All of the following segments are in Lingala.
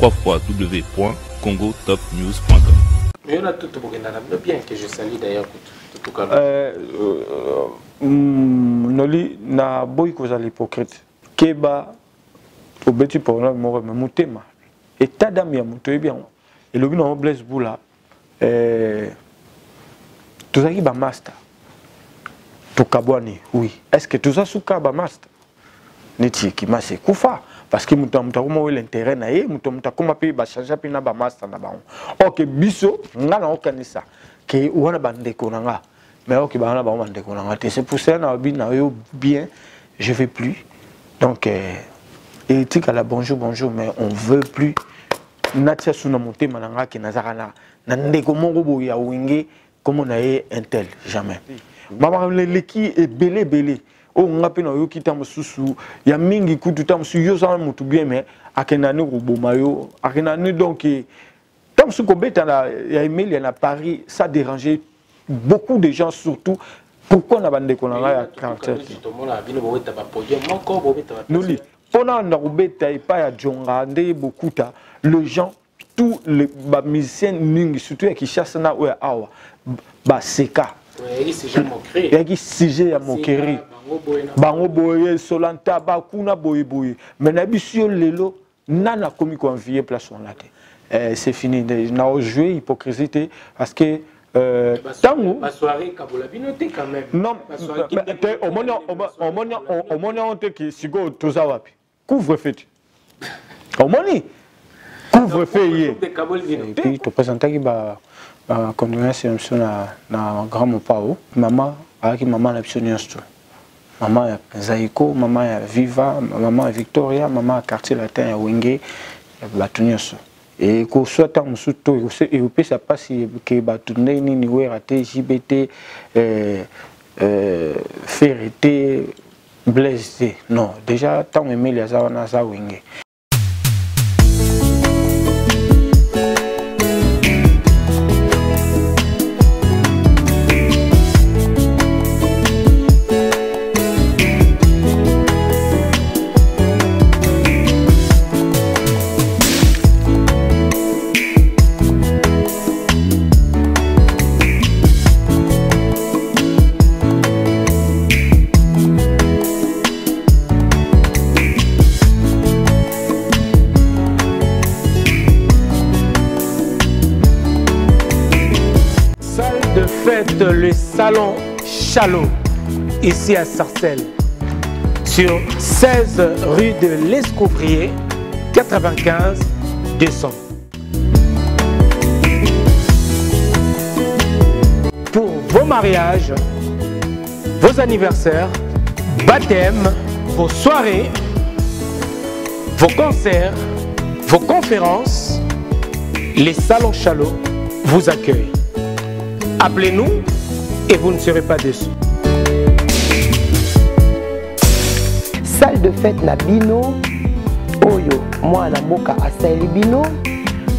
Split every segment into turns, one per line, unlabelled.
www.congotopnews.com.
Mais on a tout bien que je salue d'ailleurs tout cas.
Noli na boy koza l'hypocrite. Keba obeti pour moi mais mutema. Et tadam ya muto bien. Et le bino bless bula tout ça qui ba master. To kabwani oui. Est-ce que tout ça souka ba master? Neti ki mase kufa parce que muto como l'intérêt na ye muto kuma pe ba changer pe na ba master na ba. OK biso ngana okanisa ke wana bande konanga. Mais ok, c'est pour ça que bien, je ne veux plus. Donc, éthique à la bonjour, bonjour, mais on ne veut plus. Natia Sunamonte Mananga qui n'a pas comme on a un tel, jamais. Maman, l'équipe est belé. Oh, on a peine à quitter mon sous. Il y a mingi coup de temps, si yo tout bien, mais à Kenane ou Bomayo, à Kenane donc, tant que il y a Emile, il y a Paris, ça dérangeait beaucoup de gens, surtout. Pourquoi on a bandé qu'on a à 47? Nous li, pendant Narubeta et pas à Djonga, les gens, tous les musiciens, surtout qui chassent na ou awa, ba seka.
Il y a
qui sujet à moquerie. Bango boye, solanta, bakuna boye boye. Mais n'abusio lelo, nana comme qu'on vient place on la. C'est fini. On a joué hypocrisie parce que
ma soirée Kabola Binoté quand même.
Non, au moment où tu es couvre-feu. Au moment couvre-feu. Et puis, tu présentes qui va condoléances na grand pao. Maman, avec maman la pionnière. Maman Zaiko, maman Viva, maman Victoria, maman quartier latin à Wenge, la pionnière. Et qu'on soit en sous-to, et au pays, ça passe que Batourné, ni raté, JBT, Ferreté, blessé. Non, déjà, tant aimé les Awana Zawingue.
Le salon Chalot, ici à Sarcelles, sur 16 rue de l'Escofrier, 95 200. Pour vos mariages, vos anniversaires, baptêmes, vos soirées, vos concerts, vos conférences, les salons Chalot vous accueillent. Appelez-nous et vous ne serez pas déçus.
Salle de fête na bino, oyo, moi na moka asaeli bino,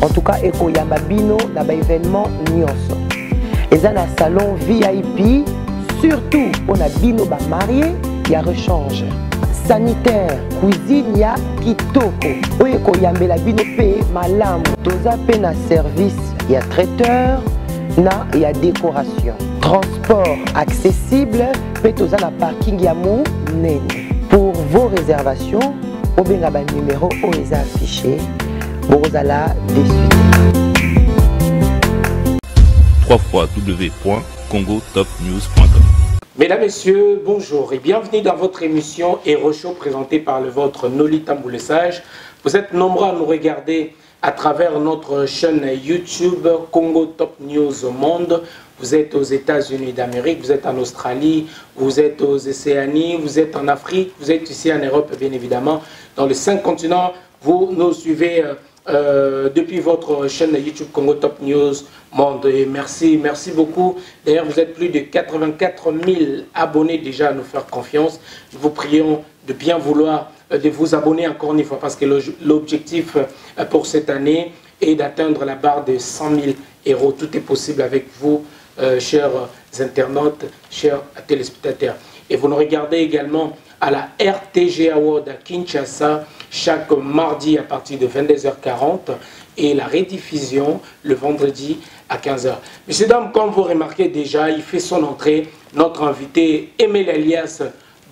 en tout cas eko yamba bino na ba événement nyonso. Eza na salon VIP, surtout on a bino ba marié, ya rechange. Sanitaire, cuisine ya kitoko. Oyo eko yambela bino pe malamu. Toza pe na service ya traiteur. Na et à décoration. Transport accessible, petoza na parking yamou nene. Pour vos réservations, au benga numéro au est affiché. Borozala dessus.
www.congotopnews.com.
Mesdames, Messieurs, bonjour et bienvenue dans votre émission Hero Show présentée par le vôtre Noli Tamboulessage. Vous êtes nombreux à nous regarder à travers notre chaîne YouTube Congo Top News au monde. Vous êtes aux États-Unis d'Amérique, vous êtes en Australie, vous êtes aux Océanies, vous êtes en Afrique, vous êtes ici en Europe bien évidemment. Dans les 5 continents, vous nous suivez depuis votre chaîne YouTube Congo Top News Monde. Et merci beaucoup. D'ailleurs, vous êtes plus de 84 000 abonnés déjà à nous faire confiance. Nous vous prions de bien vouloir de vous abonner encore une fois parce que l'objectif pour cette année est d'atteindre la barre de 100 000 €. Tout est possible avec vous, chers internautes, chers téléspectateurs. Et vous nous regardez également à la RTG Award à Kinshasa, chaque mardi à partir de 22h40 et la rediffusion le vendredi à 15h. Messieurs, dames, comme vous remarquez déjà, il fait son entrée, notre invité Emile Elias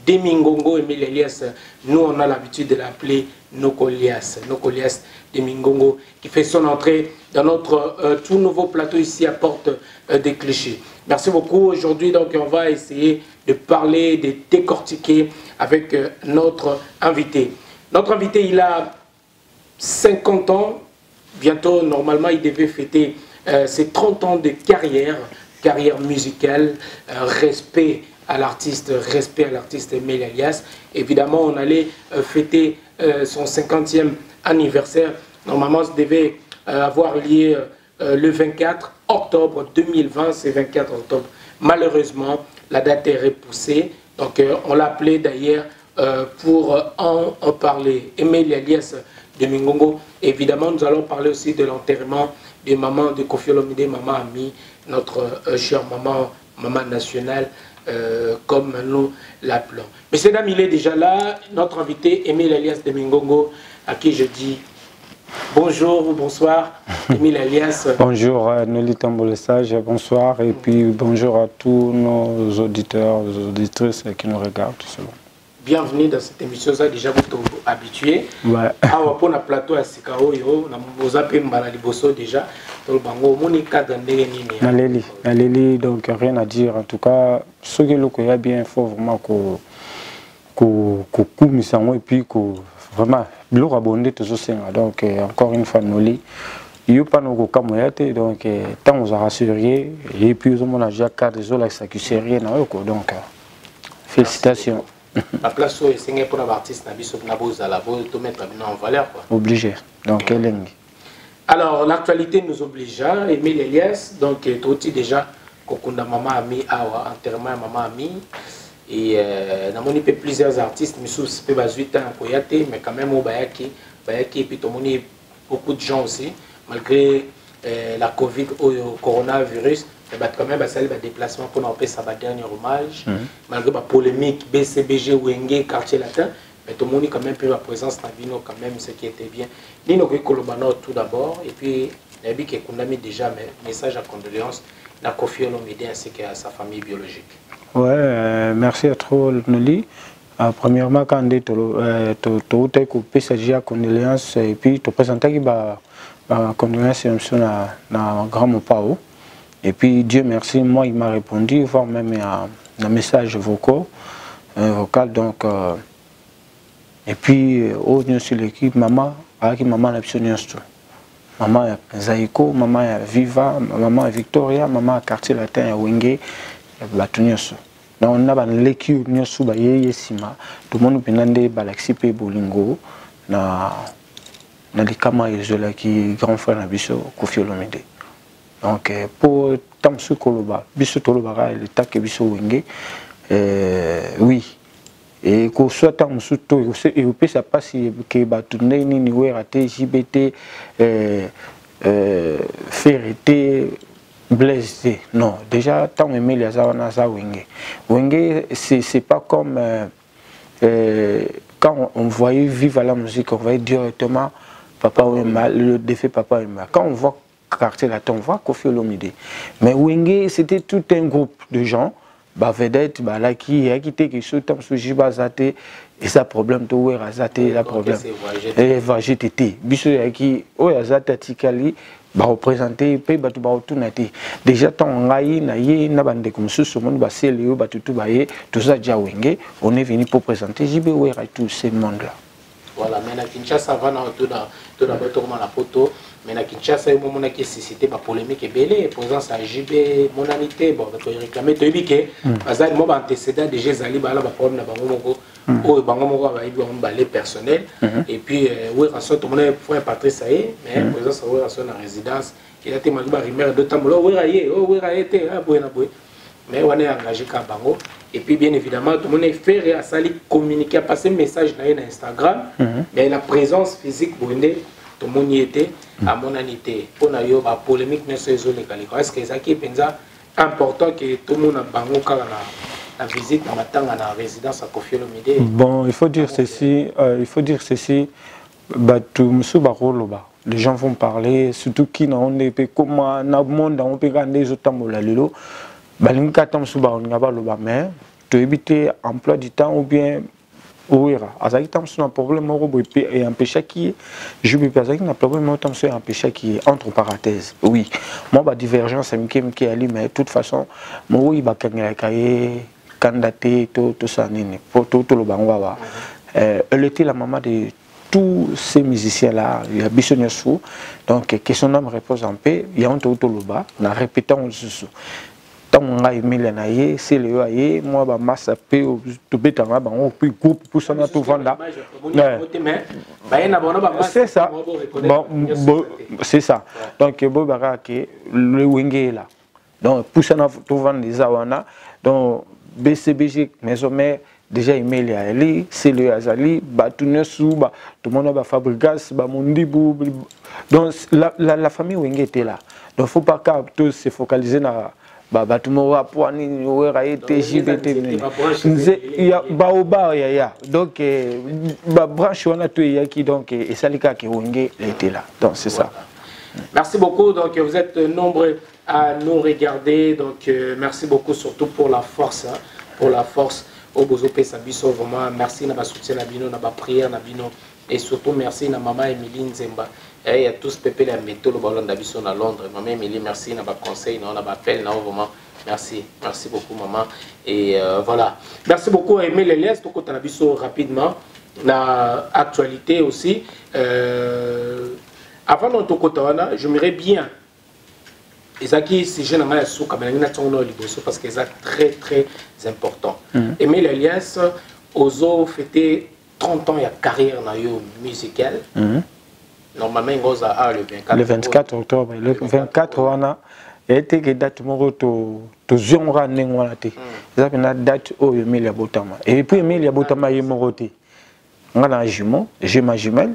Demingongo. Emile Elias, nous on a l'habitude de l'appeler Nokolias Demingongo, qui fait son entrée dans notre tout nouveau plateau ici à Porte des Clichy. Merci beaucoup. Aujourd'hui, donc, on va essayer de parler, de décortiquer avec notre invité. Notre invité, il a 50 ans. Bientôt, normalement, il devait fêter ses 30 ans de carrière musicale, respect à l'artiste Emile Elias. Évidemment, on allait fêter son 50e anniversaire. Normalement, ça devait avoir lieu le 24 octobre 2020, c'est 24 octobre. Malheureusement, la date est repoussée. Donc, on l'a appelé d'ailleurs pour en parler. Emile Elias Demingongo. Évidemment, nous allons parler aussi de l'enterrement de maman de Koffi Olomide, maman Ami, notre chère maman nationale, comme nous l'appelons. Messieurs, dames, il est déjà là, notre invité Emile Elias Demingongo, à qui je dis bonjour ou bonsoir. Emile Elias.
Bonjour Nolita Mboulessage, bonsoir, et puis bonjour à tous nos auditeurs, aux auditrices qui nous regardent.
Bienvenue dans cette émission, ça déjà vous habitué.
Ouais.
Alors, pour le plateau à Sikao, vous avez déjà.
Naléli, donc rien à dire. En tout cas, ce qui est bien, il faut vraiment qu'on et puis vraiment, le abonné toujours. Donc, encore une fois, Noli. Il n'y a pas de donc, tant vous a rassuré, et puis on a déjà 4 jours qui ne rien. Donc, félicitations.
La place où est pour l'artiste, tout mettre en valeur.
Obligé. Donc,
alors, l'actualité nous oblige. Emile Elias, donc, tout déjà, Kokunda Maman Ami, enterrement Maman Ami. Et nous avons plusieurs artistes, mais sous peu bazuita en Koyate, mais quand même au Bayaki, et puis tout le monde, beaucoup de gens aussi, malgré la Covid ou le coronavirus. Quand même, ça a déplacement pour nous faire sa dernier hommage. Malgré la polémique, BCBG, Wenge, quartier latin, mais tout le monde quand même pris la présence dans Vino, quand même, ce qui était bien. Nino Kolobano tout d'abord, et puis Nabi qui a déjà un message à condoléances à Koffi Olomide ainsi qu'à sa famille biologique.
Ouais, merci à trop Noli. Premièrement, quand on a coupé sa condoléances, et puis tu présentes la condoléances dans grand Pao. Et puis Dieu merci, moi il m'a répondu, voire même un message vocal. Donc, et puis au niveau sur l'équipe, maman n'a pas maman Zaiko, maman Viva, maman Victoria, maman quartier latin Wenge, Batunios. Donc on a l'équipe Nyosu Baye Sima, tout le monde peut balaxi pe bolingo na les kama isola qui grand frère na biso Koffi Olomide. Donc, pour Tamsu Koloba, Bisso Tolobara et l'État que Bisso Wenge, oui. Et qu'on soit Tamsu Tolo, et on peut ça passe que Batoune, Niwe, Raté, JBT, Ferreté, blessé. Non, déjà, tant aimé les Azawanaza Wenge. Wenge, c'est pas comme quand on voyait vivre la musique, on voyait directement Papa Wemba, le défait Papa Wemba. Quand on voit quartier latin, on voit Koffi Olomide. Mais Wenge, c'était tout un groupe de gens, vedette, là qui a quitté quelque chose, comme sous Jibazate, et ça problème, tout est razate, la problème. Et va GTT. Bisso qui, Azate Tikali, représenter, pays batu tout nati. Déjà, tant on a eu, n'a pas de comme ce monde, c'est Léo, tout ça, déjà Wenge, on est venu pour présenter JB et tout ce monde-là.
Voilà, mais à Kinshasa, on va tout d'abord la photo. Mais à Kinshasa, il y a une nécessité de polémique et belle. Pour exemple, ça JB, monalité, bon, on réclame, tu as dit que, parce que moi, antécédent déjà, Zali, bah là, problème na bango ou bango moko va y avoir un balai personnel. Et puis, oui, raison, tout le monde faut un Patrice ça y est, mais pour exemple, ça oui, raison en résidence. Il a été mal rimeur de temps, oui, raillé, oui, raillé, ah, boy, na boy. Mais on est engagé qu'à bango. Et puis, bien évidemment, tout le monde est fait à salir communiquer, à passer un message dans Instagram, mais la présence physique, tout le monde y était, à mon anité. On a eu la polémique, est-ce que c'est important que tout le monde a bango la visite dans la résidence à Koffi Olomide.
Bon, il faut dire ceci, les gens vont parler, surtout qui n'ont pas comment dans le monde on peut gagner les autres mots là lilo. Balinga tam suba on n'a pas le bas mais tu éviter emploi du temps ou bien ouira. Azaki tam sur un problème et un péché qui je me pense qu'il n'a problème autant sur un péché qui est entre parenthèses. Oui, moi ba divergence c'est qui ali mais de toute façon moi oui ba kangé candidaté tout ça nini pour tout le bango elle était la maman de tous ces musiciens-là, il y a Bissonyassou, donc que son âme repose en paix, il y a un tout le bas, on a répété en dessous. Tant on a aimé les naïs, c'est le aïe, moi, ma masse à paix, tout bête en bas, on peut groupe pour s'en tout vendre là. C'est ça. Bon, c'est ça. Donc, le wing est là. Donc, pour s'en tout vendre les awana, donc, BCBG, maison mère, déjà email à Ali, c'est le Azali, Batunesu, tout le monde a Fabrigas, Mondibou. Donc la famille Wenge était là. Donc il ne faut pas tous se focaliser dans Batumoa, Poani, Oueraï, TJBT. Il y a Baoba, donc branche on a tout qui donc et Salika qui Wenge était là. Donc c'est ça.
Merci beaucoup. Donc vous êtes nombreux à nous regarder. Donc merci beaucoup surtout pour la force, pour la force. Au Bozopé Sabiso, vraiment merci na soutien na bino na ba prière na bino et surtout merci na maman Emilie Nzemba et à tous pépé la méthode le ballon d'Abisso à Londres. Maman Emilie merci na ba conseil na ba appel na vraiment merci beaucoup maman et voilà merci beaucoup à Aimé Lelias tout côté na biso rapidement la actualité aussi avant notre côté j'aimerais bien Ezaki, si je n'ai pas sous parce que c'est très important. Aimé l'Alias, Ozo fêté 30 ans de carrière musicale. Normalement, il a
le 24 octobre. Le 24 on a été que date moro to zionra nengwana te. Ça une date où Emilia Botama. Et puis Emilia Botama est moroté. On a un jumeau, j'ai ma jumelle.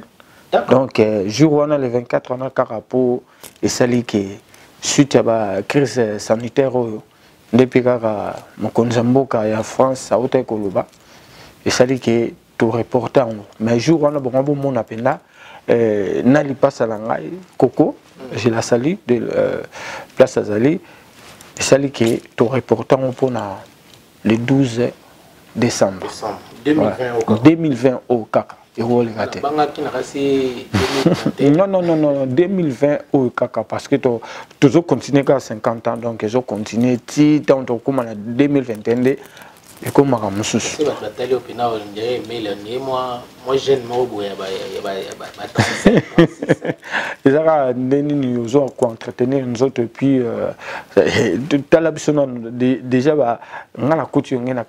Donc jour on a le 24 on a carapo et sali qui suite à la crise sanitaire depuis que Mokonzamboka et en France a été coloba et ça dit que tout reporter mais jour on a bon mon appel Nali passe à l'angai Coco je la salue de place Azali et ça dit que tout reporter pour le 12 décembre 2020 au Kaka. Non, 2020 au Kaka parce que tu as continué à 50 ans, donc ils ont continué tant comme en 2021 et comme à Moussous. Ils ont entretenir nous autres puis déjà on a la couture en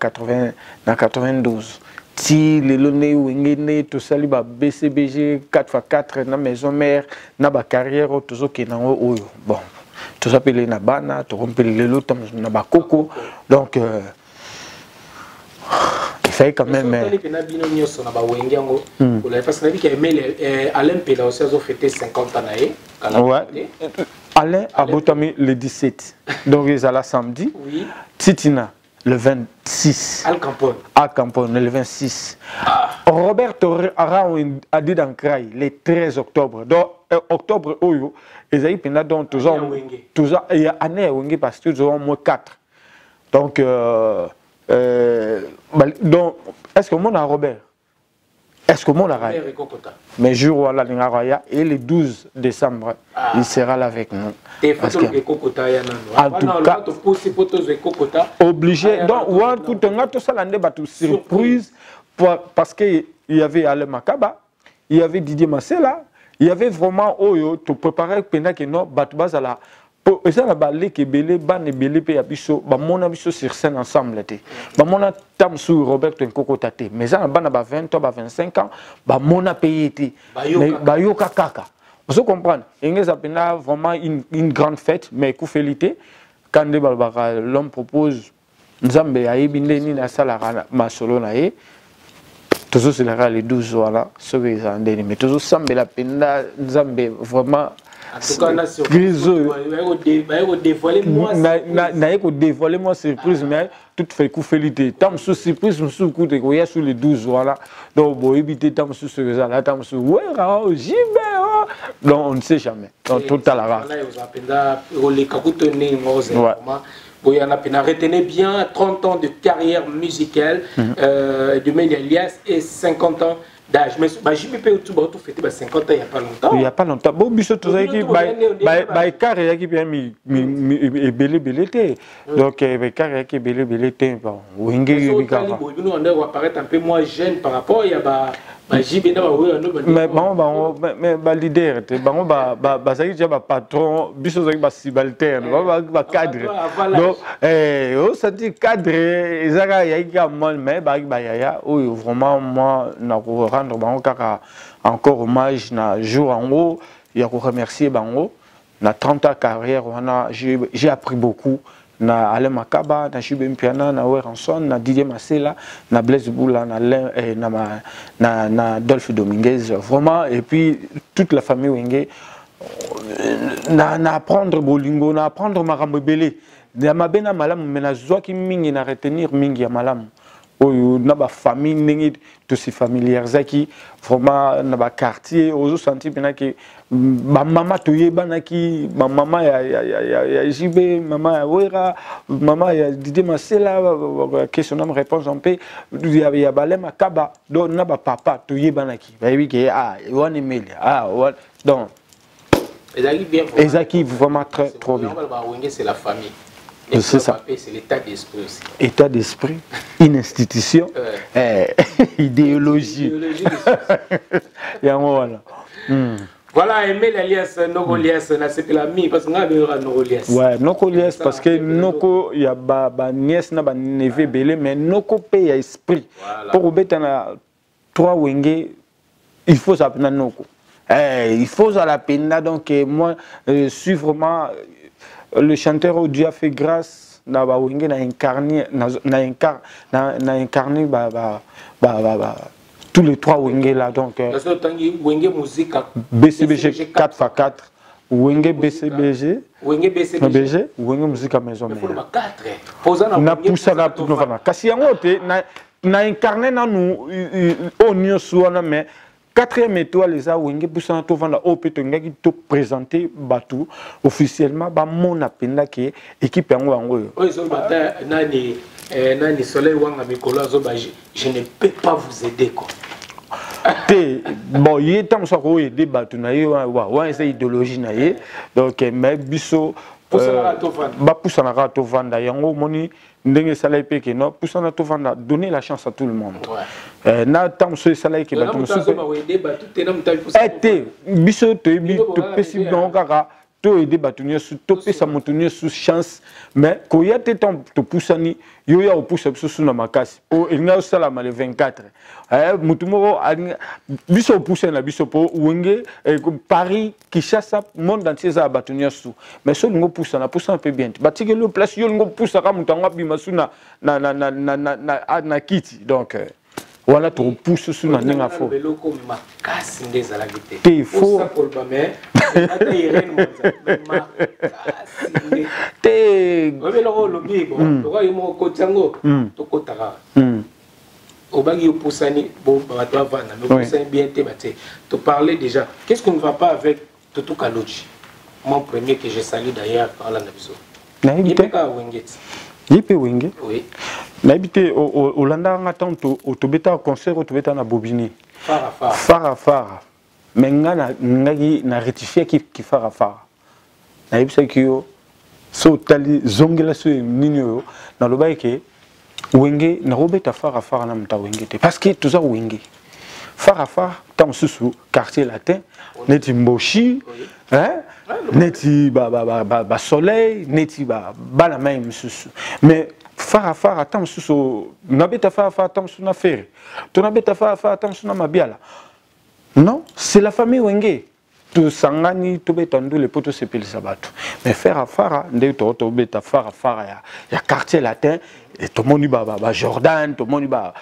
92. Si les lonés ou ingénieux tout ça liba BCBG 4x4 na maison mère na ba carrière tout ça qui na bon tout ça pelé na bana tout rompeli les lots na ba coco donc il fait quand même
parce que Alain Pela aussi a fêté 50 ans
ouais Alain a botami le 17 donc ils allaient samedi Titina le 26. Al Campone, le 26. Roberto a dit dans Cray le 13 octobre. Donc, octobre, ils ont eu donc toujours. Il y a année parce que nous avons moins 4. Donc, est-ce que mon a Robert? Est-ce que mon a mais jour où la Lingaraya et le 12 décembre, il sera là avec nous. Parce que, en tout cas, obligé. Donc, on a tout ça, surprise parce qu'il y avait Ale Makaba, il y avait Didier Massela, il y avait vraiment Oyo, tu préparais pendant que nous, Batubazala. Et ça, les qui belé, ban et belé, puis abisso, mon abisso sur scène ensemble. Mon a tam sur Roberto Nkokotate. Mais ça, ban a 20 ans, 25 ans, mon a payé. Bayoka kaka. Vous comprenez? Il y a vraiment une grande fête, mais koufélité. Quand l'homme propose, Nzambe a ébindé ni la salle à ma solo nae. Toujours c'est les 12 voilà, ce que ils ont donné. Mais toujours Sambe la penda, Nzambe vraiment.
En tout cas,
dévoiler moi surprise, mais tout fait coup félité. Tant sous surprise, sous coup de goya sous les 12 voilà. Donc bon éviter tant sous ce là, tant sous ouais, j'y vais. Donc on ne sait jamais. Donc tout à la race.
Retenez bien 30 ans de carrière musicale de Mélialias et 50 ans d'âge. Mais JPP tout fêté 50 ans il n'y a pas longtemps.
Il n'y a pas longtemps. Bon, biso tout ça qui carrière qui bien mi belé. Donc carrière qui belé bon. Wenge
on va apparaître un peu moins jeune par rapport il y a
mais bon mais leader ça qui déjà patron biso ça qui subalterne cadre donc au senti cadre ezaka ya mal mais ya vraiment moi na rendre bango kaka encore hommage na jour en haut il y a remercier bango na 30 ans carrière j'ai appris beaucoup na Ale Makaba, na Jibé Mpiana, na Weranson, na Didier Masela, na Blaise Boula, na Dolphe Dominguez, vraiment, et puis toute la famille Wenge, na apprendre Bolingo, na apprendre Marambo Belé, na mabena malam, mais na zoa ki mingi na retenir mingi ya malam. Oyo na ba famille ndenge to si familière zaki vraiment na ba quartier ozo senti bina ki ba mama toye bana ki ba mama ya JB mama ya Wera mama ya Didier Masela question me réponse en paix ya Balé Makaba donc na ba papa toye bana ki ba wi ke one email donc ezaki vraiment très trop bien
c'est la famille.
C'est ça.
C'est l'état d'esprit aussi.
État d'esprit, une institution, idéologie.
Voilà, Aimé l'alias, Nogolias, c'est la mi, parce qu'on a Nogolias.
Ouais, Nogolias, parce que Noko, il y a ba nièce, na ba neveu belé, mais Noko paye esprit. Pour obéir à 3 wenge, il faut s'appeler Noko. Il faut à la peine, donc moi, je suis vraiment. Le chanteur au Dieu a fait grâce na ba wenge na incarné tous les 3 wenge là donc
wenge musique
BCBG 4x4 wenge BCBG wenge musique à maison na poussa na tout novana kasi yango te na incarné na nous au nyoso na mais 4e étoile les a wenge poussant to vanda au peto ngaki to présenter batu officiellement ba mon apenda ke équipe yango yango
zo bata nani soleil wanga mikolo zo ba je ne peux pas vous aider quoi
te bon il est temps ça ko aider batu na yo wa c'est idéologie na ye donc mais biso ba poussana ka to vanda yango moni ndenge salai pe ke no poussana to vanda donner la chance à tout le monde na tam so salai ke batu
so ba aider batu te na mutai poussana
te biso to bi to pesi donc kaka to aider batu nyosu to pesa moto nyosu chance mais ko ya te tam to poussani yo ya opoussa biso na makasi o inga sala le 24 mutumoko biso poussa na biso po wenge Paris Kinshasa monde entier za batu nyosu mais so ngo poussa na poussa un peu bien batike le place yo ngo poussa ka mutango bimasu na kiti donc voilà tu pousse sur na ninga fo te fo te
tu parlais déjà. Qu'est-ce qui ne va pas avec Toto Kalochi, mon premier que je salue d'ailleurs par la Nabiso?
Yipe wenge.
Oui.
N'habité au Landa ngatanto au tobeta concert au tobeta na Bobini. Fara. Mais ngagi na rectifier qui fara. N'habite qui yo so tali zongela so ninyo na lobaike wenge na robeta fara na mta wenge te parce que tout ça wenge. Fara tam susu quartier latin neti mboshi hein neti ba soleil neti ba la même susu mais fara tam susu nabeta fara tam suna faire to nabeta fara tam suna mabiala non c'est la famille wenge tu sangani to beta ndule poto sepeli sabatu mais fara nde to beta fara ya quartier latin et tout le monde ba Jordan tout le monde ba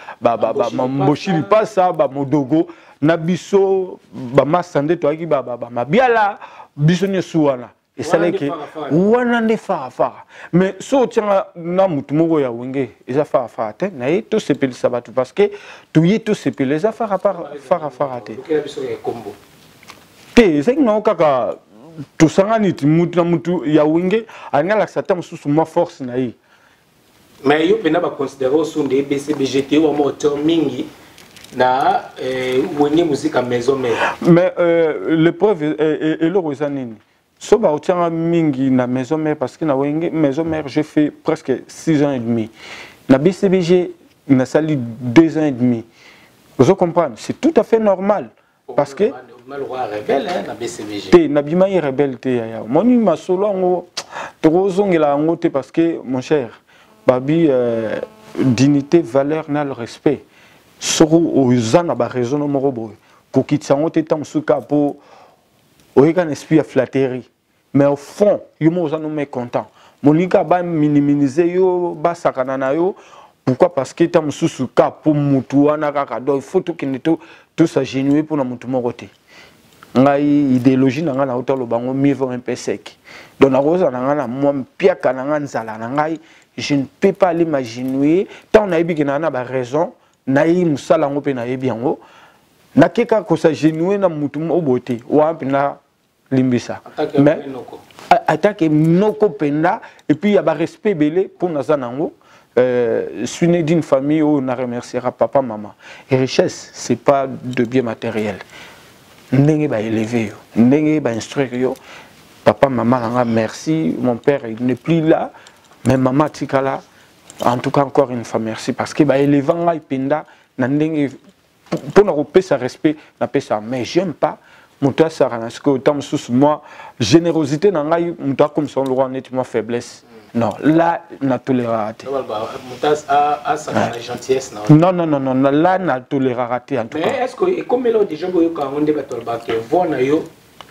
mboshi passa ba modogo nabiso ba masande to aki ba mabiala bisonye suwana et ça les que wana ne fara mais so tianga na mutu moko ya wenge eza fara te na ye to sepeli sabatu parce que to ye to sepeli eza fara te te c'est non kaka to sangani ti mutu na mutu ya wenge angala sata mususu ma force na ye
mais yo pena ba considérer au de BCBGT ou moteur mingi na wenge musique à maison mère
mais l'épreuve est le rosanini so ba otianga mingi na maison mère parce que na wenge maison mère j'ai fait presque 6 ans et demi na BCBG na sali 2 ans et demi vous comprenez c'est tout à fait normal parce que
le roi rebelle na BCBG
te na bima yi rebelle te ya moni masolo ngo tozongela ngo te parce que mon cher babi dignité valeur na le respect soro ozana ba raison no moko boy ko kitsango te tam suka po oyekan esprit à flatterie mais au fond yo mo ozana me content monika ba minimiser yo ba sakana na yo pourquoi parce que tam suka po mutu wana kaka do il faut to kinito tout s'agenouiller pour na mutu moko te ngai idéologie na nga na otalo bango mieux vaut un peu sec donc na rosa na nga na moi piaka na nga nzala na ngai je ne peux pas l'imaginer tant na yebi na ba raison na yi musala ngo pe na yebi yango na keka ko s'agenouiller na mutu mo bote wa pina limbisa mais attaque noko penda et puis il y a ba respect belé pour na zanango je suis né d'une famille où on a remerciera papa maman et richesse c'est pas de biens matériels ndenge ba élever yo ndenge ba instruire yo papa maman merci mon père il n'est plus là mais maman tikala en tout cas encore une fois merci parce que ba élever ngai penda na ndenge pour na repesa respect na pesa mais j'aime pas muta sarana ce que autant sous moi générosité na ngai muta comme son le roi nettement faiblesse non là na tolérate
la gentillesse
non là na tolérate en tout cas
mais est-ce que comme là déjà boyo ka onde batol ba ke vona yo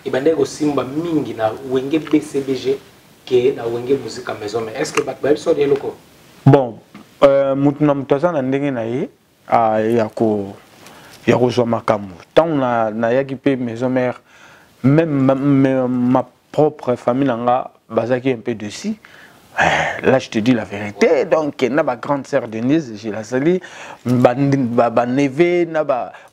ibande ko simba mingi na wenge BCBG ke na wenge musique à maison mais est-ce que bat ba so de loko
bon mutu na mutaza na ndenge na ye ya ko zo makambo tant na yaki pe maison mère même ma propre famille nga bazaki un peu dessus. Là, je te dis la vérité. Donc, il y a ma grande sœur Denise, j'ai la salie, ma neveu,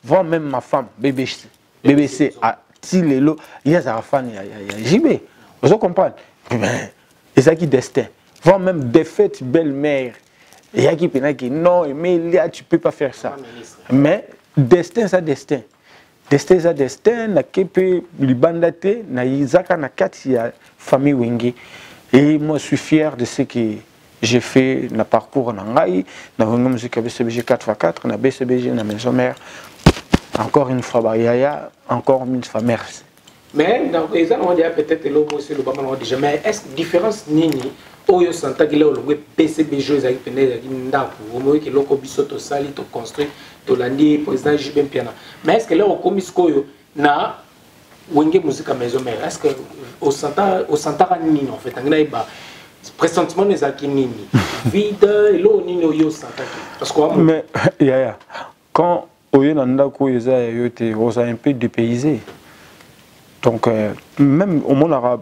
voire même ma femme, BBC, à Tilelo, il y a sa femme, il y a JB. Vous comprenez? Et ça qui destin. Voire même défaite belle-mère. Il y a qui dit non, mais tu ne peux pas faire ça. Mais destin, ça destin. Destin, ça destin, na kepe libandate, na izaka na kati ya famille Wenge. Et moi, je suis fier de ce que j'ai fait dans le parcours en Angaï, dans la musique BCBG 4x4, dans la BCBG, dans la maison mère. Encore une fois, encore une fois, merci.
Mais dans les gens, on dit peut-être le déjà, mais est-ce que la différence nini, oyo santa qui le BCBG, ils ont ndaku, au moins que l'on biso to sali, to construit, to landi, président JB Piana. Mais est-ce que là, on commis koyo na wenge musique à maison mère, est-ce que au santa nini en fait, angina iba pressentiment des akinini vide lo nini oyo santa parce que
mais quand oyo nanda ko eza yote oza un peu dépaysé donc même au monde arabe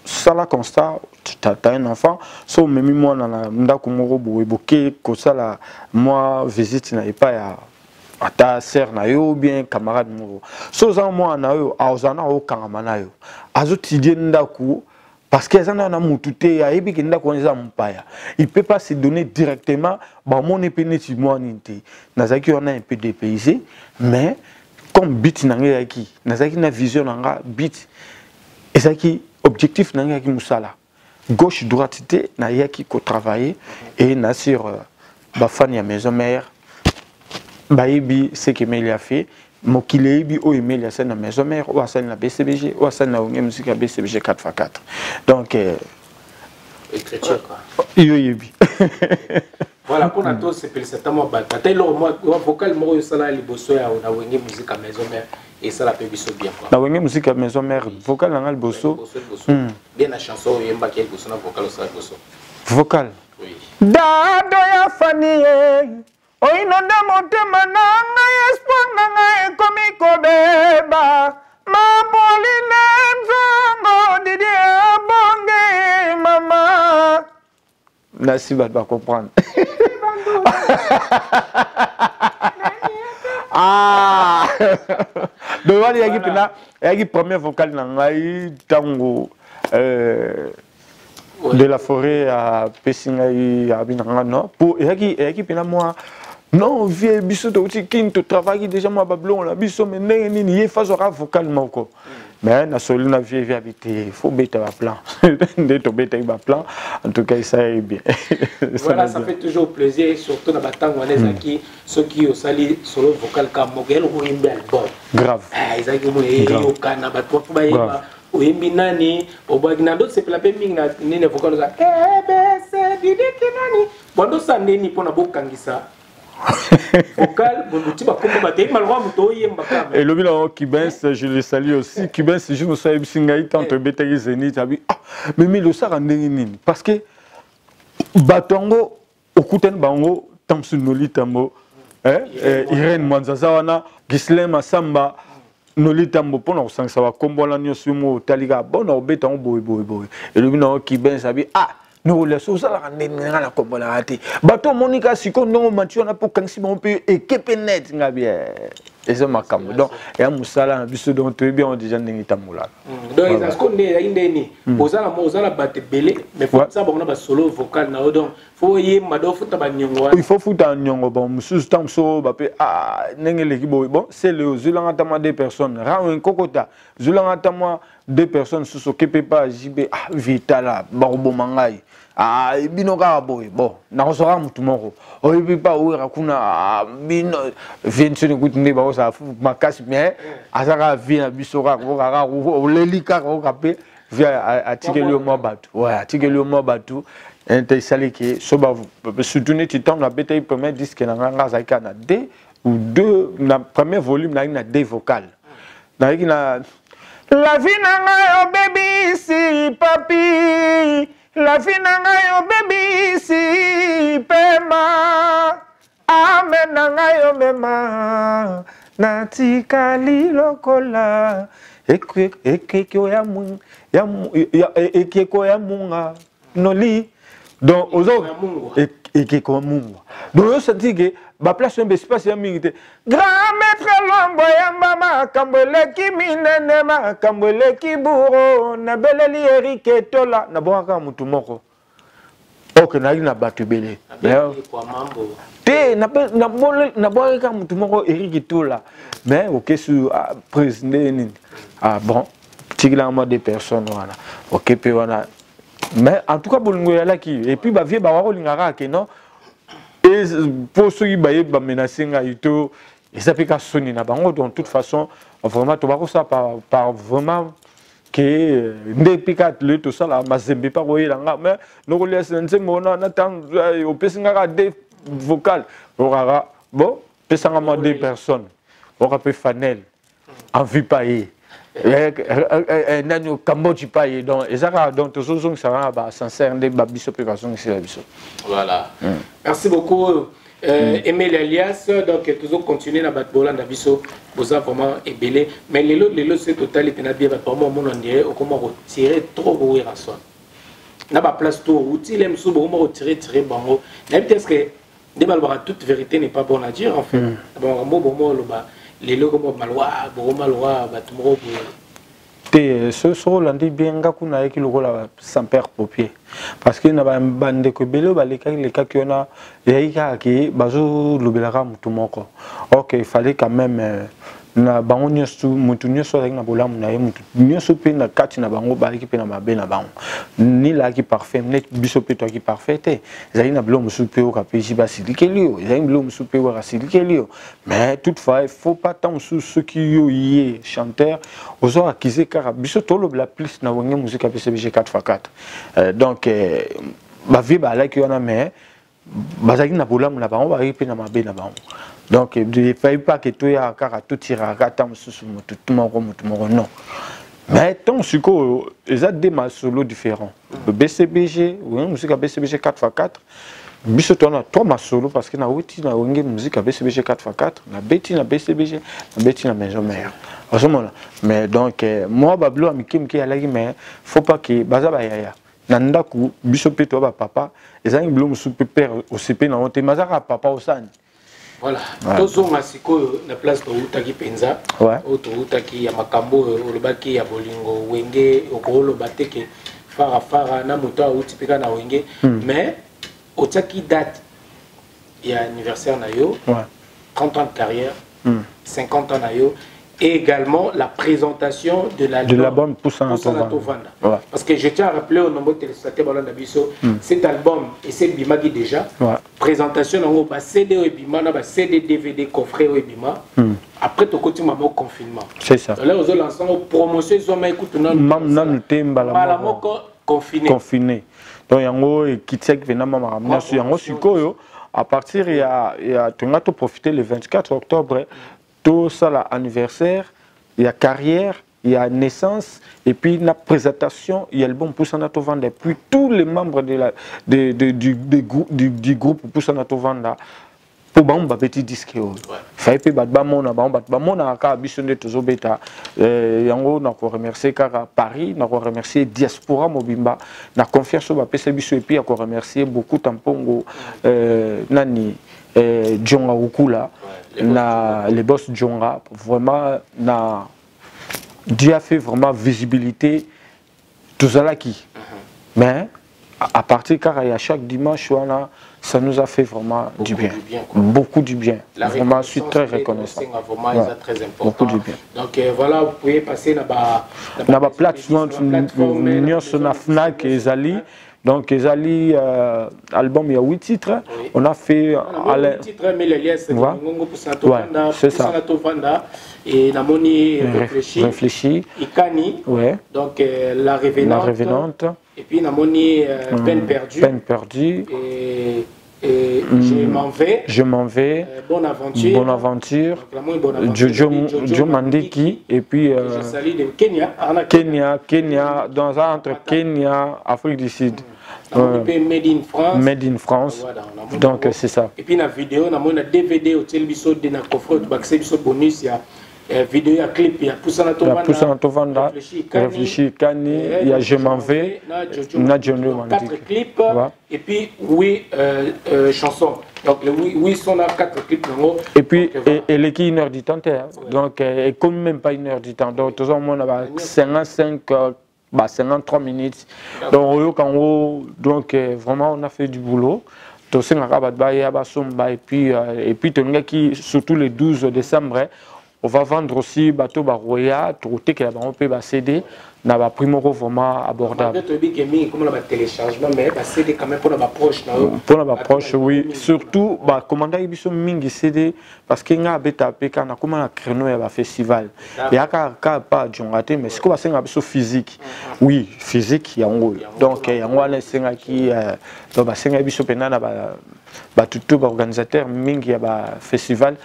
ça la constat tu as un enfant so même moi na ndako moko boeboke ko sala moi visite na pas ya ata sœur na yo bien camarade moko so za moi na yo azana o kangama na yo azotidie ndako parce que azana na mutute ya ebi ndako nza mpaya il peut pas se donner directement ba mon epineti moi ninte nazaki on a un peu dépaysé mais comme bit nanga yaki nazaki na vision nanga bit ezaki objectif nanga yaki musala gauche droite te na yaki ko travailler et na sur ba fan ya maison mère baïbi ce que Meli a fait mokileibi o Meli a scène na maison mère ou à scène la BCBG ou à scène na musique à BCBG 4x4 donc
écriture quoi
yoyebi
voilà pour nous c'est pour cette mois bataille le moi vocal moi sala liboso ya na wenge musique à maison mère et ça la peut biso bien quoi
na wenge musique à maison mère vocal na liboso
bien la chanson yemba qui liboso na vocal ça liboso
vocal
oui
dado ya fanie oinonda motema nanga espoir nanga ekomi kobeba mapoline nzongo Merci, va comprendre. Ah! Donc, il y a une première vocale dans tango de la forêt à Pessingaï, à Binangano. Pour il y a une moi. Non, vieux biso de outil qui te travaille déjà moi bablon la biso mais n'est ni faisora vocalement quoi. Mais na solo na vieux habité, faut bêter un plan. De to bêter un plan. En tout cas, ça est bien.
Voilà, ça fait toujours plaisir surtout dans batango qui ceux qui au sali solo vocal comme Mogel ou un album.
Grave.
Ah, ils ont eu au Canada, pour ba ou imbi nani, au bagna d'autres c'est la même na ni vocal ça. ABC didi kinani. Bondo ça neni pona bokangisa. Vocal, bon, tu vas comme battre, malgré mon
et le bilan Kibens, je le salue aussi. Kibens, je me suis dit, quand tu es zénith, tu as dit, ah, mais le ça rend parce que Batongo, Okuten Bango, Tamsunoli Tambo, Irène Manzazawana, Gislem Masamba, Noli Tambo, pour nous, ça va comme bon l'agneau sumo, Taliga, bon, on bête en boy. Et le bilan Kibens a dit, ah, nous les choses à la combo la raté. Bateau Monica si qu'on non mature n'a pas quand si mon peu et kepenet nga bien. Et c'est ma cam. Donc et à Moussala biso donc tu bien déjà n'engi tamula.
Donc ils ont connaît indeni. Ozala batte belé mais faut ça bon na solo vocal na donc faut y mado futa ba nyongo.
Il faut futa nyongo bon monsieur tam so ba pe ah n'engi l'équipe bon c'est le zulanga tama deux personnes. Ra un kokota. Zulanga tama deux personnes sous ce qui peut pas JB ah vitala barbo mangai. Ah, bino ka boy bon na kosora mutu moko oyebi pa oyo rakuna bino viensone kutunde ba osa makasi mais azaka vina bisora ko kaka olelika ko kape via atikeli o mobatu ouais atikeli o mobatu ente saliki so ba surtout ne titan na beta premier disque na nganga zaka na D ou deux na premier volume na D vocal na na la vie na baby si papi. La vie nangayo baby si pema amen nangayo mema natika lilokola ekeko ya munga ekeko ya munga noli donc aux autres ekeko munga donc yo senti que ba place un espace ya mingi te grand maître lombo ya mama kambole ki minene ma kambole ki buro na beleli erike tola na boka mutu moko ok na batu belé te na boka mutu moko erike tola mais ok sur président ah bon tigla mo des personnes voilà ok pe wana mais en tout cas bolingo ya laki et puis ba vie ba wa lingara ke non. Et pour ceux qui ont menacé, ils s'appellent qu'à sonner. Donc, de toute façon, vraiment, tu vas ça par vraiment que depuis que tout ça, ma zembe pas voyer là, mais nous on laisse un on attend au pessinga des vocales. Bon, pessinga des personnes. On rappelle Fanel, en vue paye. Nani Cambodge paye donc et ça donc tous ceux qui sont sincères des babis opérations ici la biso. Voilà.
Merci beaucoup Emile Elias donc toujours continuer na batbola na biso boza vraiment ébélé mais les c'est totalité na bien vraiment mon ondie au comment retirer trop beau rason. Na ba place tout outil les msou bon retirer bango. Na peut-être que des balbara toute vérité n'est pas bonne à dire en fait. Bon le bas les logos malwa malwa batumro
te ce Hollande bien ngakuna avec le rôle sans père papier parce que na bande ko belo baleka les cas qui on a yaika ki bazo lobelaka mutu moko OK il fallait quand même na bango nyosu mutu nyosu avec na bolamu na mutu nyosu pe na kati na bango ba équipe na mabe na bango ni la qui parfait net biso pe toi qui parfait te zali na blo musu pe o kapeji ba sidikelio zali blo musu pe wa sidikelio mais toutefois il faut pas tant sous ceux qui yo yé chanteur ozo akize car biso to lo la plus na wonge musique a PCBG 4x4 donc ba vie ba la qui on a mais bazaki na bolamu na bango ba équipe na mabe na bango. Donc, il ne fallait pas que tu aies à tout tirer à tout non. Mais tant que ils ont des solo différents. Le BCBG, oui, musique à BCBG 4x4. Biso on a 3 solo parce que na outi na wenge musique à BCBG 4x4, na beti na BCBG, na beti na maison mère. À ce moment-là. Mais donc moi bablo amikim ki alaki mais faut pas que baza ba yaya. nanda ku biso pe to ba papa ezangi biloko su pe père OCP na onte mazaka papa osani.
Voilà. Tozonga sikoyo na place to utaki penza. Auto utaki ya makambo olobaki ya bolingo wenge okolo bateke fara na moto uti peka na wenge mais otaki date ya anniversaire na yo 30 ans de carrière 50 ans na yo et également la présentation de l'album Poussana Tovanda. Parce que je tiens à rappeler au nombreux téléspectateurs Balanda Bisso, cet album et c'est Bimagi déjà. Présentation dans le CD et Bima, CD, DVD, coffret et Bima. Après tu continues à confinement.
C'est ça.
Là aux l'ensemble promotion ils ont écouté non.
Mam temba la
confiné.
Confiné. Donc yango et Kitsek venama maramna sur yango sikoyo à partir il y a tu as profité le 24 octobre. Tout ça, l'anniversaire, il y a carrière, il y a naissance, et puis la présentation, il y a le bon Poussana Tovanda. Puis tous les membres du groupe Poussana Tovanda, pour un petit disque. Il fallait que nous remercier Paris, nous remercier Diaspora Mobimba, nous confiance sur la PCBISO, et puis nous remercier beaucoup Tampongo, Nani. Djonga Ukula, les boss Djonga, vraiment, Dieu a fait vraiment visibilité tout ça là qui. Mais à partir car il y a chaque dimanche, ça nous a fait vraiment du bien. Beaucoup du bien. Vraiment, je suis très reconnaissant. Beaucoup du bien.
Donc voilà, vous pouvez passer dans
la plateforme Fnac et Zali. Donc, Ezali, album, il y a 8 titres. On a fait.
8 titres, mais les liens,
c'est ça.
Et la monnaie réfléchie. Ikani. Donc, la Revenante. Et puis, la monnaie peine perdue.
Peine perdue.
Et je m'en vais.
Bonne aventure. Joe Mandiki. Et puis.
Je salue de Kenya.
Kenya, dans un entre Kenya, Afrique du Sud.
Made in France.
Made in France. Donc c'est ça.
Et puis la vidéo, on a un DVD au télévision de la coffre de bonus, il y a vidéo, il y a clip, il y a Poussana
Tovanda, Réfléchis Kani, il y a Je m'en vais, Nadjono
4 clips, et puis oui, chansons. Donc oui, sont là 4 clips.
Et puis, elle est 1 heure du temps, donc elle est comme même pas 1 heure du temps. Donc tout ça, on a 53 minutes. Donc vraiment, on a fait du boulot. Et puis, surtout le 12 décembre, on va vendre aussi bateau Baroya, Trouté qui a un CD, n'a pas primo vraiment abordable. Pour la proche, oui. Surtout, commander Ibiso Mingi CD, parce qu'il y a un BTP, on a comme un créneau à festival. Il y a pas de raté, mais c'est comme un physique. Oui, physique, il y a un rôle. Donc, il y a un qui tout organisateur Mingi a festival,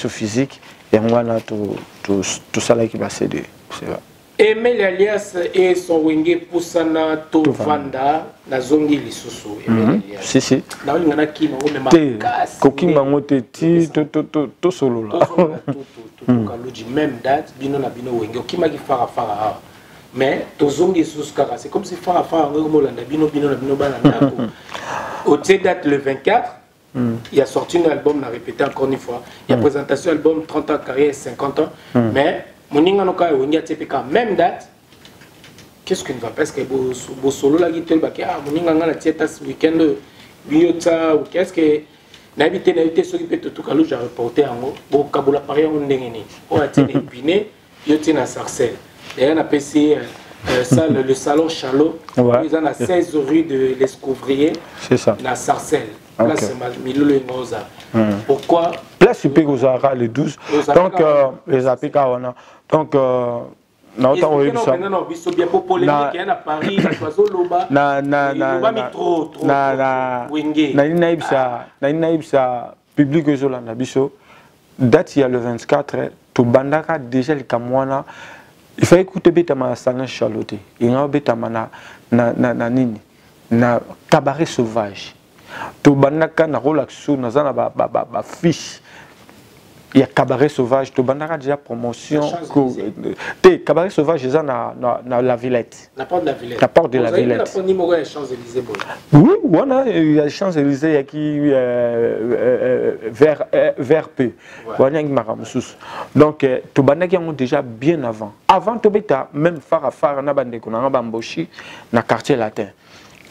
physique, et on a tout ça là qui va céder.
Emel alias et son wenge Poussana Tovanda na zongi lisusu.
Si si.
Na olingana ki na ome
makasi. Koki mango te ti to solo la.
Kaluji même date bino na bino wenge okima ki fara. Mais to zongi lisusu kaka c'est comme si fara ngoko landa bino na bino bana ndako. Au date le 24. Il a sorti un album, on a répété encore une fois. Il y a présentation album 30 ans carrière 50 ans. Mais Moninga no ka wengi atepeka même date. Qu'est-ce que ne va pas parce que bo solo la guitare ba ah Moninga ngala tieta ce week-end biota ou qu'est-ce que na été s'occuper de tout kalu j'ai reporté en bo kabula pari on ndengeni. O atene biné yoti na Sarcelles. D'ailleurs on a passé le salon Chalot. Ils ont à 16 rue de l'Escouvrier. C'est ça. Na Sarcelles. Place Milolo Ngoza. Pourquoi?
Place Pegozara le 12. Donc les apika wana. Donc na autant oui ça.
Non, biso bien pour polémique il y a à Paris, choiso loba. Na trop.
Na inaibsa public Zolanda biso. Date il y a le 24 to bandaka déjà le kamwana. Il faut écouter Betama Sana Charlotte. Il y a Betama na nini. Na cabaret sauvage. To bandaka na relaxo na zana ba fiche il y a Cabaret Sauvage, tu as déjà promotion. Cabaret Sauvage, ils ont la Villette.
La porte de la Villette.
La porte de la Villette.
La porte numéro des Champs-Élysées.
Oui, il y a les Champs-Élysées qui vers P. Donc, tu as déjà bien avant. Avant, tu as même Farafar, Bamboshi, dans le quartier latin.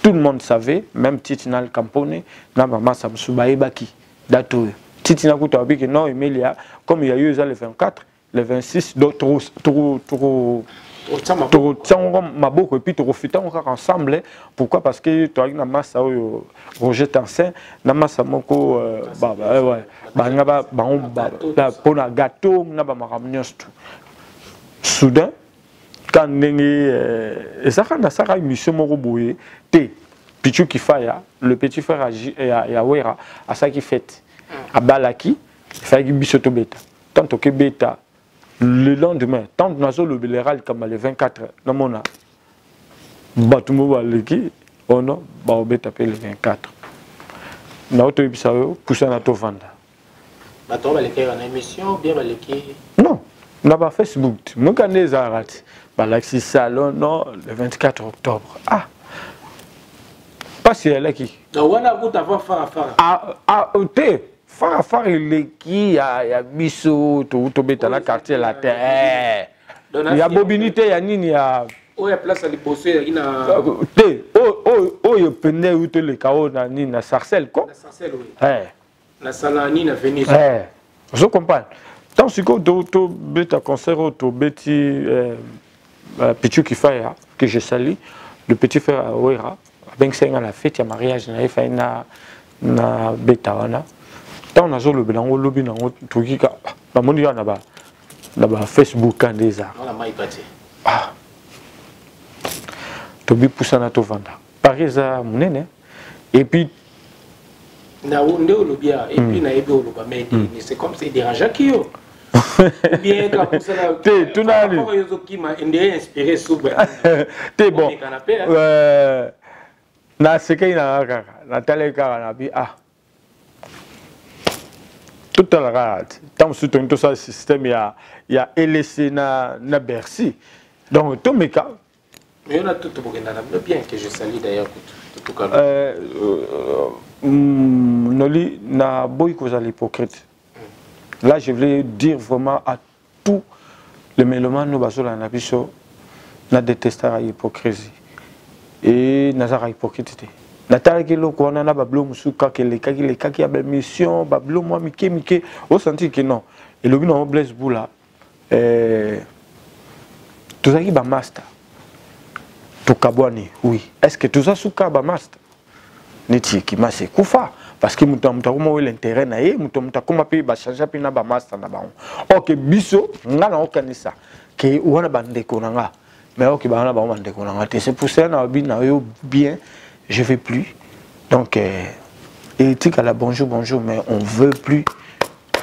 Tout le monde savait, même Titinal Campone, Nabama Samsubae Baki, Datou. Titina Koutabi, que non, Emilia, comme il y a eu le 24, le 26, d'autres, Maboko, et puis tu refutais encore ensemble. Pourquoi? Parce que tu as une masse à Roger Tansin, une masse à Moko, pour un gâteau, soudain, quand ça a une mission Moroboye, Pichu Kifaya, le petit frère à Yawera, à ça qui fait. À Balaki, il fallait qu'il bisoto bêta. Tant que bêta, le lendemain, tant que nous avons le général comme le 24, nous avons Batumo Balaki, on a bêta le 24. Nous avons eu ça, poussé à notre vendre.
Batumo Balaki en émission, bien Balaki.
Non, nous avons Facebook. Nous avons des arrêts. Balaki Salon, non, le 24 octobre. Ah! Pas si elle est qui.
Donc, on a vu d'avoir Farafara.
Ah, Farafara, il est qui? Il y a Bissot, tout dans le quartier la terre. Il y a Bobinité, il y a Nini, il y a.
Oh, il y a place à l'hypothèse, il y a.
Oh, il y a Pené, où tu le chaos, il y a Sarcelle, quoi?
Sarcelle, oui. La Salani, la Venise.
Je comprends. Tant que tu as un concert, tu as Pichu Kifaya, que je salue, le petit frère à Ouera. Ben c'est à la fête, il y a mariage, il y a fait na betawana. Tant on a le bilan, le lobby, tout qui a, la monnaie là-bas, Facebook, en des arts.
On a maï pâté.
Ah, tu bi poussa na to vanda. Paris à mon et puis.
Na où on est au lobby, et puis na ébé au lobby, mais c'est comme c'est dérangeant qui yo. Bien quand vous savez,
tu n'as pas
qui m'a inspiré sous.
T'es bon. Na seke na tele kara na bi ah tout à l'heure tant que tout ça système il y a LC na Bercy donc tout mes cas
mais on a tout pour bien que je salue d'ailleurs tout cas
Noli na boy cause à l'hypocrite là je voulais dire vraiment à tous les mélomanes nous basola na biso na détester la hypocrisie et nazara hypocrite natala ke loko wana na bablo musuka ke le kaki ya mission bablo moi mike au senti que non et le bino Blaise Boula tout ça qui ba master to kabwani oui est-ce que tout ça suka ba master neti ki mase kufa parce que mutamta ko l'intérêt na ye mutamta ko mapi ba changer pe na ba master na ba OK biso ngana okanisa ke wana bandeko nanga. Mais ok, c'est pour ça que bien, je ne veux plus. Donc, éthique à la bonjour, mais on ne veut plus.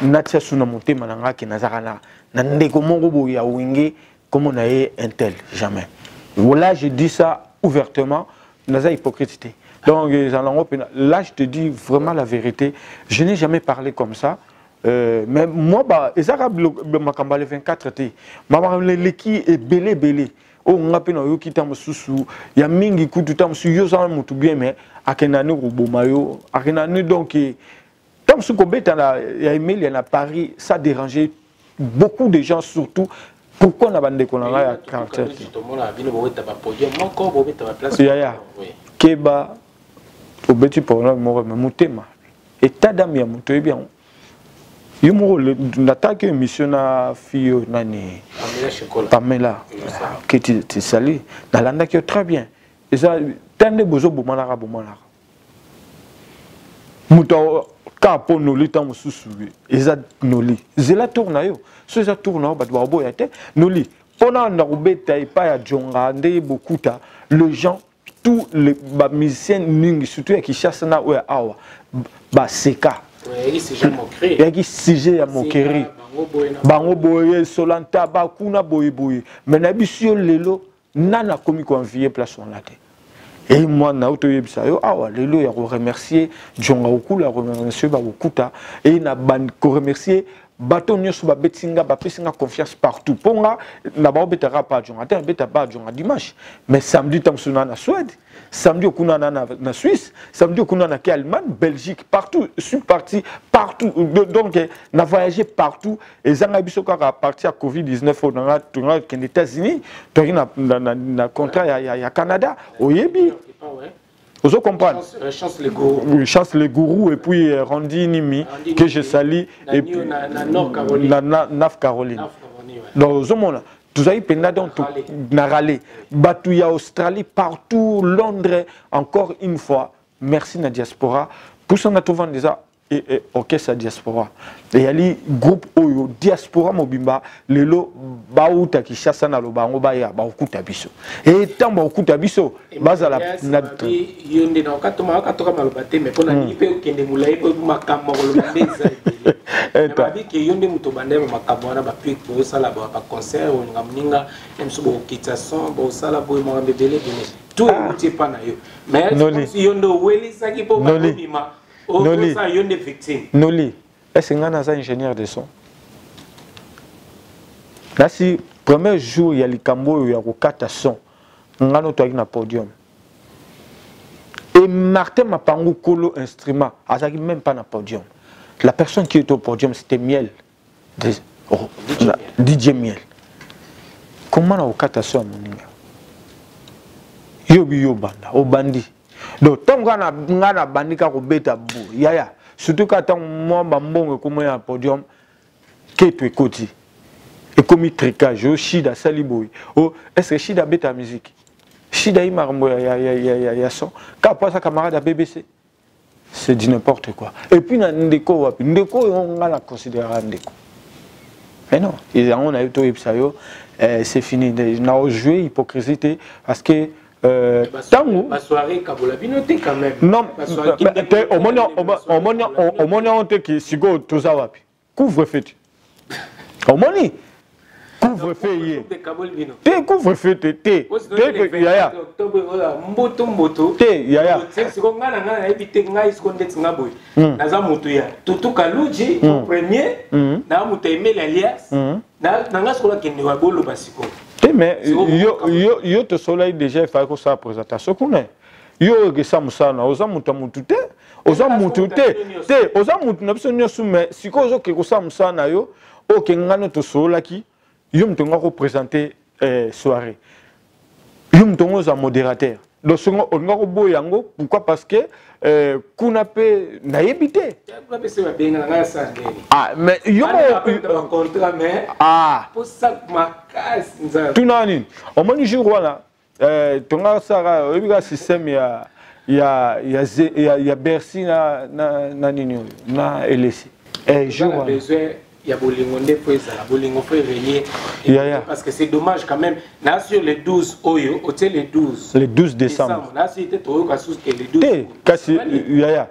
Natia Sunamonte Mananga qui Nazarana. Nandekomo ya Wingé, comme on a eu un tel, jamais. Voilà, je dis ça ouvertement, Naza hypocrite. Donc, là, je te dis vraiment la vérité. Je n'ai jamais parlé comme ça. Mais moi, les Arabes, le 24, maman, l'équipe est belé. Oh, on a pu nous quitter mon sous. Il y a mingi kutu tam su yo ça mutu bien mais akenane rubomayo akenane donc tam su ko beta na ya email il y a Paris ça dérangeait beaucoup de gens surtout pourquoi na bande ko na ya caractère ya keba obeti pour moi mutema et tadam ya mutu bien Yumo l'attaque émission na fille nani Pamela qui te salue dans l'anda qui est très bien et ça tande bozo bomanara muto kapo noli tam susu et ça noli zela tourna yo so ça tourna ba bobo yate noli pona na rubeta et pas ya jonga nde bokuta le gens tous les musiciens ningi surtout qui chassent na ouais awa ba seka
il y
a qui sujet à moquerie. Bango boye solanta ba kuna boye. Mais na bisio lelo nana komi ko envier place on la tête. Et moi na auto yebisa yo awa lelo ya remercier Djonga Okula remercier ba okuta et na ban ko remercier bateau nyonso ba betinga ba pesinga confiance partout ponga na ba betara pas jonga ata beta ba jonga dimanche mais samedi tamsuna na Suède samedi okuna na Suisse samedi okuna na Allemagne Belgique partout suis parti partout donc na voyagé partout et zanga biso ka partir à Covid-19 on a aux États-Unis to na contrat ya Canada oyebi vous comprenez?
Chance les gourous. Oui,
Chance les gourous et puis Randy Nimi que je salue et puis North Caroline. Donc au moment tout ça pendant donc na râler Batouya Australie partout Londres encore une fois merci na diaspora pour son atouvan déjà et orchestre diaspora et ali groupe oyo diaspora mobimba lelo bauta ki chassa na lobango ba ya ba okuta biso et tant ba okuta biso bazala na
yonde na katoma malobate mais pona ni pe okende mulai pe makambo kolobande ça ba bi ke yonde muto bande makambo na ba pique bo sala ba concert o ngamninga emso bo kitson bo sala bo mo bebele tout est pas na yo mais yondo weli saki po ba bima.
Noli, est-ce que vous êtes ingénieur de son? Là, si premier jour, il y a les cambo, il y a le son, on a un podium. Et Martin m'a pas un instrument, il n'y a même pas un podium. La personne qui est au podium, c'était Miel. DJ Miel. Comment on a un son? Yobi Banda, au bandit. Donc, tant qu'on a bandika ko beta bou, yaya. Surtout quand moi bambongo comme un podium, que tu écoutes. Et comme tricage, Shida saliboui. Oh, est-ce que Shida beta musique? Shida imarmo ya son. Quand pas sa camarade à BBC, c'est du n'importe quoi. Et puis na ndeko on a la considérer ndeko. Mais non, on a eu tout ipsayo, c'est fini. On a joué hypocrisie parce que tango
la soirée kabola binoté quand même
non au moment on te qui sigo toza wapi couvre-feu au moment couvre-feu te couvre-feu te yaya
mboto
yaya
siko ngana ngana ebite ngai siko ndeti ngaboy naza mutu ya tutu kaluji premier na mutu emeli alias na ngasko la kende wa bolo basiko.
Mais yo te soleil déjà il faut que ça présentation connaît yo que ça musana oza mutu te oza mutu te oza mutu na biso nyosu mais siko zo ke ko ça musana yo o ke ngano to solaki yo mtonga ko présenter soirée yo mtonga za modérateur donc songo onga ko boyango pourquoi parce que kuna pe na yebité ah mais yo
contrat mais pour ça ma
tout nani au moins du jour là tonga sara obiga système ya Bercy na nini na LC jour
il y a Bolingonde pour ça, Bolingo faut venir parce que c'est dommage quand même. Là sur les 12 Oyo, hôtel les 12.
Le 12 décembre.
Là c'était trop casus que les 12.
Kasi yaya.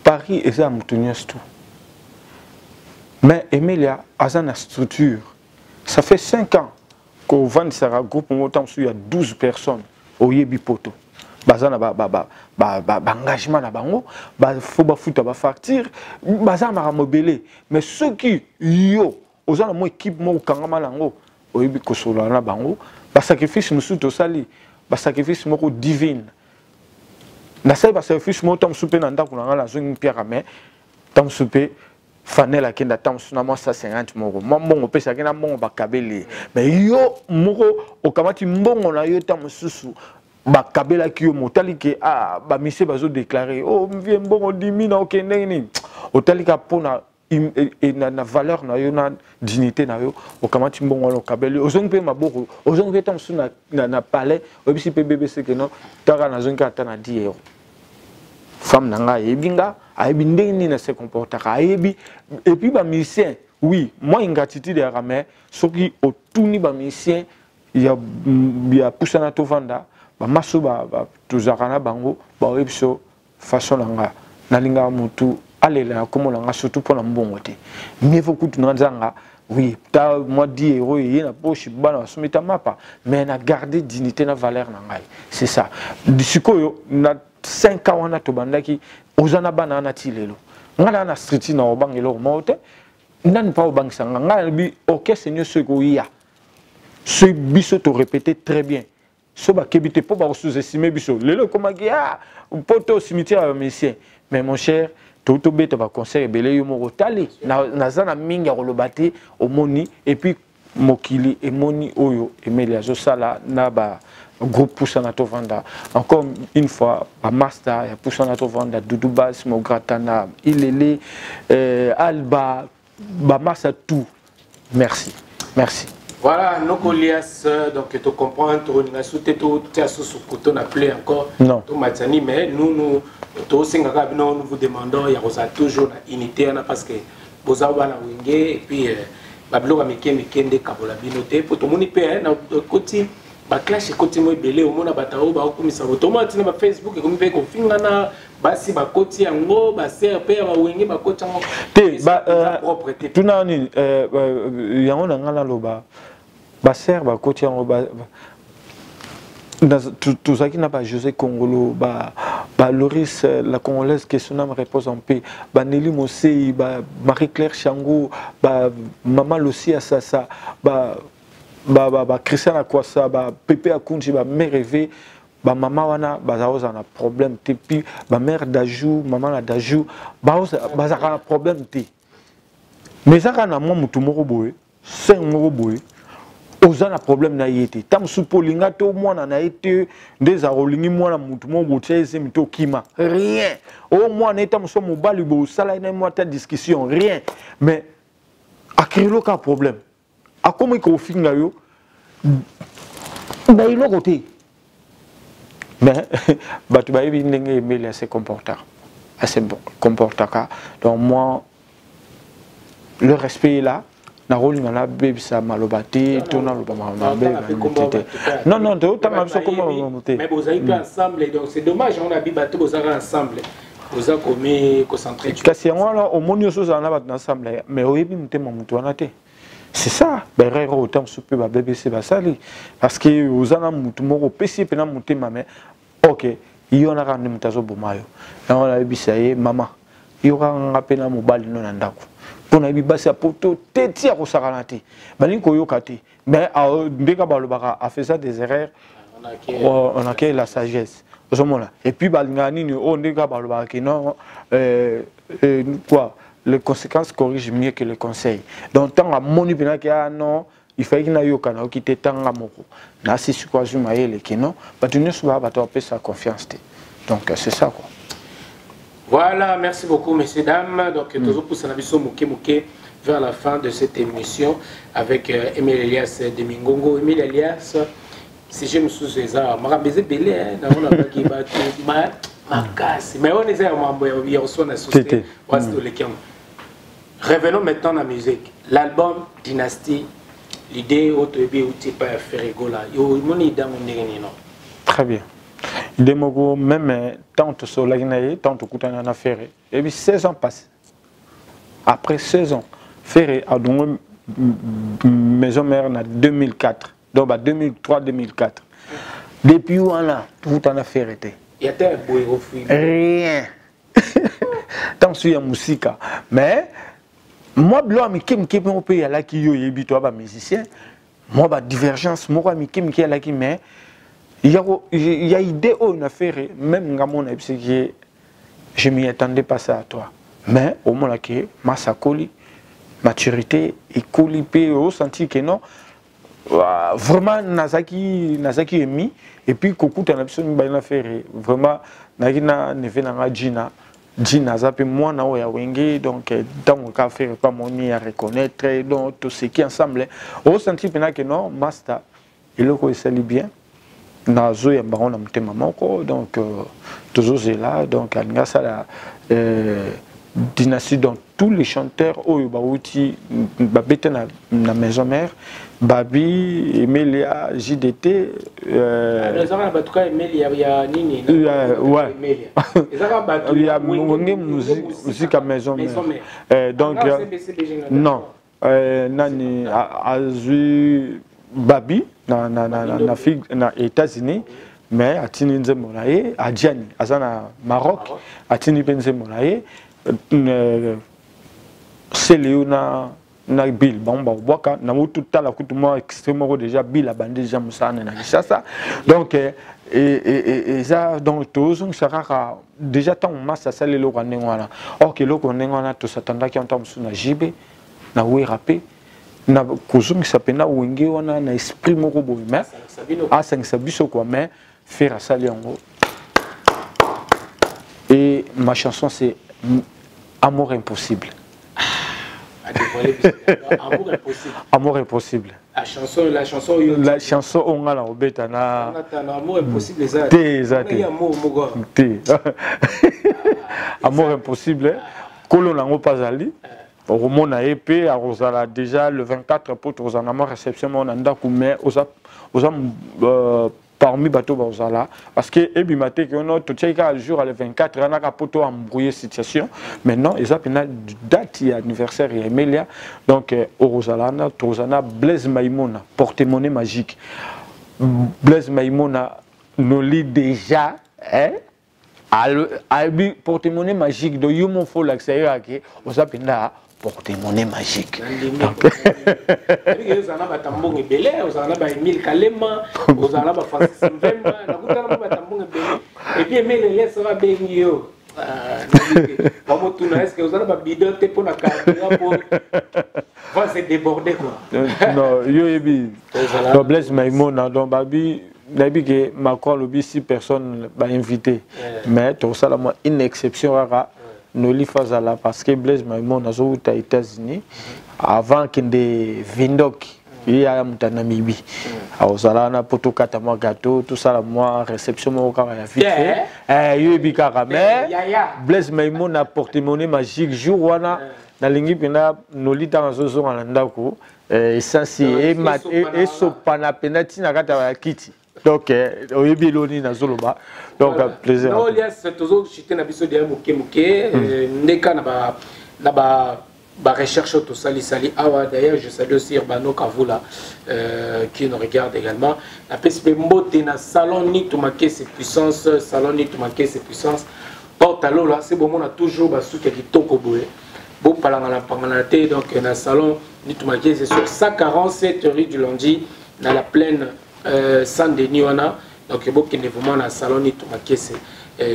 Paris et ça mutunias tout. Mais Emilia a une structure. Ça fait 5 ans qu'au Van Sara groupe montant il y a 12 personnes au Yebi Poto. Bazana engagement na bango faut ba futa ba facture bazana ma mobile mais ceux qui yo ozana mo équipe mo kangama lango oyebi kosola na bango ba sacrifice musuto sali ba sacrifice moko divine na sai ba sacrifice mo tam souper na ndako na ngala zongi pierre mais tam souper fanela kenda tam suna mo 150 moko mbongo pesa kena mbongo ba kabeli mais yo moko okamati mbongo na yo tam susu ba kabela ki yo motali ke ba mise bazo déclarer oh mvie mbongo 10 000 na okende ni otali ka pona na valeur na yo na dignité na yo okamati mbongo lo kabeli ozongi pe maboko ozongi pe tam suna na palais obisi pe BBC ke non tara na zongi ata na 10 euros femme nanga ebinga ayebi ndeni na se comportaka ayebi et puis ba musicien oui moi ingratitude ya ramé soki otuni ba musicien ya pusana to vanda ba maso ba tuzakana bango ba ebiso façon nanga nalinga mutu alela comme nanga surtout pour na mbongo te mais faut kutu nzanga oui ta moi 10 euros y na poche bana someta mapa mais na garder dignité na valeur nanga c'est ça sikoyo na 5 ans wana to bandaki ozana bana na tilelo ngana na street na obangelo mote ndani pa obangsanga ngana bi orchestre nyoso ko ya ce biso to répéter très bien so ba kebite po ba sous-estimer biso lelo komaki ah poto cimetière monsieur mais mon cher tout bête ba concert belé yo moko tali na zana mingi rolobate omoni et puis mokili emoni oyo emeli azo sala na ba groupe Poussana Tovanda. Encore une fois, à Master, il y a Poussana Tovanda, Doudou Bass, Mogratana, Ilele, Alba, Bamassa, tout. Merci. Merci.
Voilà, nos Golias, donc tu comprends, tu as sauté tout, tu as sous couteau, on a appelé encore.
Non.
Mais nous vous demandons, il y a toujours une unité, parce que vous avez la wingé, et puis, Bablo a mis Kende Kabola Binote, pour tout le monde, il côté. Ba clash côté moi belé au monde batao ba ko misa automate na ba Facebook ko mpe ko fingana basi ba koti yango ba CRP ba wenge ba koti yango
te ba tuna ni yango na ngala loba ba ser ba koti yango ba tout ça qui n'a pas José Congolo ba Loris la congolaise que son âme repose en paix ba Nelly Mosei ba Marie-Claire Chango ba Maman Lucie Assassa ba Christian Akwasa, Pépé Akunji, mère rêvé, maman wana, bazaoza na problème te puis mère d'ajou, maman la d'ajou, bazaka na problème te. Mais ça na moi mutu moko boye, 5 moko boye, oza na problème na yete. Tam supolinga to mwana na yete, ndeza rolingi mwana mutu moko botie ese mito kima. Rien. Au moins na tam so mobali bo sala na moi ta discussion, rien. Mais akirilo ka problème. A comment il faut finir yo ben il a côté mais tu vas y venir mais il se comporter assez bon comporter donc moi le respect est là na rôle na bébé ça malobati tout na non non tout ta même comment
mais vous avez pas ensemble donc c'est dommage on a bibato vous avez ensemble vous avez commis concentré
kasi ngwana au monio so za na ba ensemble mais oyebi mutema mutu wana te. C'est ça, ben autant souper ba BBC ba sali parce que aux ana mutu moko pesi pena mutema mais OK, il y en a rendu mutazo bomayo. Na on bisaye mama. Il y aura ngapena mobali no na ndako. Pona bi basi poto teti ko sakanati. Bali ko yokati. Mais ndeka balobaka a fait ça des erreurs. On a que la sagesse. Et puis balingani ni on ndeka balobaka non quoi les conséquences corrigent mieux que les conseils. Donc, tant à mon opinion, non, il faut qu'il y ait un qui était tant à mon na si je crois que je m'aille qui non, tu ne sois pas tu sa confiance. Donc, c'est ça quoi.
Voilà, merci beaucoup, messieurs, dames. Donc, toujours pour Sanabiso Mouké vers la fin de cette émission avec Emile Elias de Mingongo. Emile Elias, si je me souviens, je me suis belé, mais on est en société. Revenons maintenant à la musique. L'album Dynastie, l'idée autobie ou type Ferrigola.
Très bien. Demogo même tant que sur la tant que coûte en affaire. Et puis 16 ans passent. Après 16 ans, Ferré a donné maison mère en 2004. Donc 2003-2004. Depuis où on a tout en affaire été.
Il y a un beau
rien. Tant que la musique. Mais moi, je suis un peu là qui est musicien. Moi, la divergence, moi, je suis là qui mais il y a idée on a fait même gamon je m'y attendais pas ça à toi. Mais au moins là qui massacoli maturité et colipé au senti que non vraiment Nazaki est mis et puis Koku t'en absolument bien fait vraiment Nagina neve nanga Gina zapi moi na oya wenge donc dans mon cas faire pas mon à reconnaître donc tout ce qui ensemble au senti que non master il le sali bien na zo ya baron na mutema moko donc toujours est là donc alinga ça la dynastie dans tous les chanteurs oyo bauti babete na maison mère Babi Emilia JDT
les gens en tout cas Emilia ya nini
ouais il y a musique à maison mère donc non nani azu Babi na États-Unis mais atini nzembo na ye adjani azana Maroc atini penze monaye Céléo na bill bon ba boka na mutu tala kutu extrêmement déjà bill a bandé déjà musana na Kinshasa donc et ça donc tous on sera déjà tant massa ça le ko nengwana ok le ko nengwana to satanda ki onta musuna jibe na we rapé na kozungi sapena wingi wana na esprit moko boy mais a 5 sabiso quoi mais faire ça liango et ma chanson c'est Amour impossible.
Amour impossible.
Amour impossible.
La
chanson on a la obeta na.
Amour impossible ça.
Amour impossible. Kolo nango pazali. Romona épée à Rosala déjà le 24 pour Rosanama réception on anda mais osa parmi bateau Rosala parce que ebimate que on tout le jour le 24 on a capoto embrouiller situation maintenant ils ont une date anniversaire et Emilia donc au Rosala na Rosana Blaise Maïmona porte-monnaie magique Blaise Maïmona nous lit déjà hein albi porte-monnaie magique de Yumon faut l'accès à qui aux apina porte-monnaie magique. Donc
vous avez Tambong et Belé, vous avez Emile Kalema, vous avez Francis Mvemba, vous avez Tambong et Belé. Et puis Emile les sera béni. Comment tu est-ce que vous avez bidoté pour la carrière pour va se déborder quoi.
Non, yo ebi. Blaise Maïmona donc babi Nabi que Macron lobby 6 personnes va inviter. Mais tout ça là moi une exception rare. Nous li fazala parce que Blaise Maïmona aux États-Unis avant qu'il de Vindok il y a Namibie. Alors ça là na poto kata moi gâteau tout ça là moi réception moi quand il a vite. Yo ebi mais Blaise Maïmona porte-monnaie magique jour wana na lingi pena no li dans zozo en ndako essentiel et sopana penati na kata ya kiti. Donc oyebi loni na zoloba donc plaisir.
Non il y a toujours chité na biso de muke ndeka na ba recherche tout sali awa d'ailleurs je salue aussi Urbano Kavula qui nous regarde également la PSP mbote na salon ni to marquer ses puissances salon ni to marquer ses puissances porte à l'eau là c'est bon on a toujours ba souki kitoko boye bon palanga na panganate donc na salon ni to marquer c'est sur 147 rue du Lundi dans la plaine Saint-Denis wana donc il y a vraiment un salon Nitumakese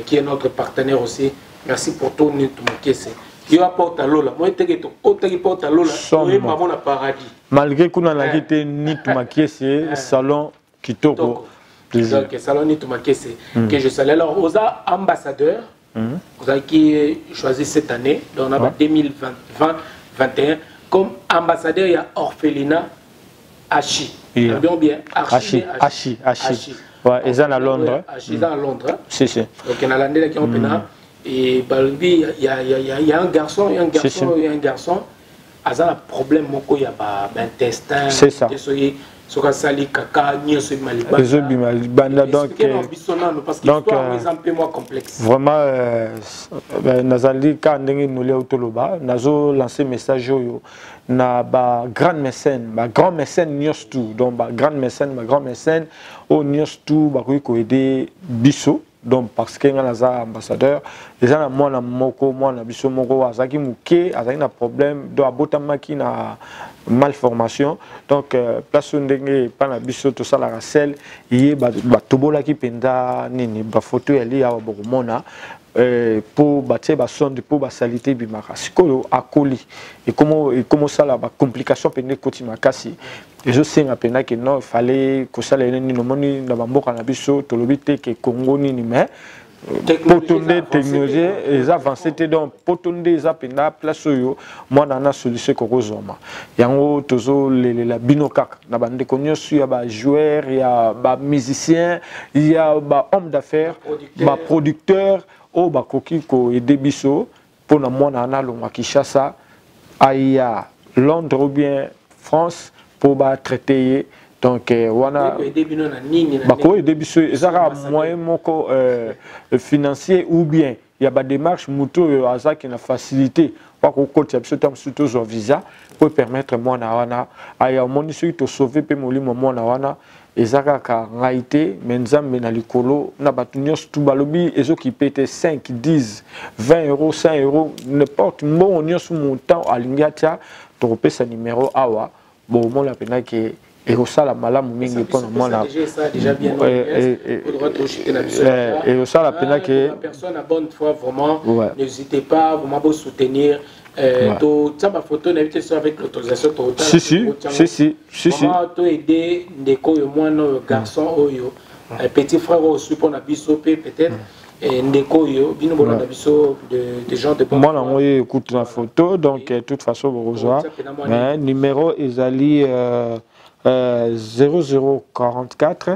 qui est notre partenaire aussi. Merci pour tout Nitumakese. Il apporte à l'eau moi je porte à l'eau là paradis.
Malgré qu'on a la quitté Nitumakese salon Kitoko.
Donc salon Nitumakese que je salue alors aux ambassadeurs qui choisi cette année donc on a 2020-21 comme ambassadeur il y a Orphelina Achi. Bien.
Achi. Ouais, ils sont à Londres.
Achi à Londres.
Si.
Donc il y a l'année qui ont et il y a un garçon, il y a un garçon. Il a un problème, il y a un intestin.
C'est ça.
Sali kaka nyoso maliba.
Donc
parce que l'histoire est un peu moins complexe.
Vraiment nazali ka ndenge nous le autoloba nazo lancer message yo na ba grand mécène nyos tout donc ba grand mécène au nyos tout ba ko aider biso donc parce que ngana ambassadeur les gens moi na moko moi na biso moko azaki muke azaki na problème do abotama ki na malformation donc place ndenge pa na biso to sala rasel yé ba tobola ki penda nini ba photo ali ya bokomona pour bâtir ba sonde pour ba salité bimaka sikolo akoli et comment ça la ba complication pende koti makasi et je sais ngapena que non il fallait que ça les nini nomoni na bamboka na biso to lobité que Congo nini mais potonde technologie et avancé donc potonde zapenda place yo moi na solution ko kozoma yango tozo la binokak na bande konyo su ya ba joueur ya ba musicien ya ba homme d'affaires ba producteur o ba koki ko aider biso pour na moi na longwa Kinshasa aya Londres ou bien France pour ba traiter donc wana bako debiso ezaka moyen moko financier ou bien il y a ba démarche moto azaki na facilité pas ko côté absolument surtout sur visa pour permettre moi na wana aya moni to sauver pe molimo moi na wana ezaka ngaité menzambe na likolo na batunyos tout balobi ezoki pété 5 10 20 euros 100 euros n'importe bon nyos montant alingatia to pesa numéro awa bon mon la pena que et au sala malamu mingi pour moi là
déjà bien
et au sala pena que
la personne à bonne foi vraiment n'hésitez pas vraiment pour soutenir to ça ma photo n'habite sur avec l'autorisation totale
si
to aider ndeko yo moi no garçon oyo petit frère aussi pour na biso peut-être ndeko yo bino bona na biso de gens de
moi là écoute la photo donc de toute façon vous rejoindre numéro ezali 0044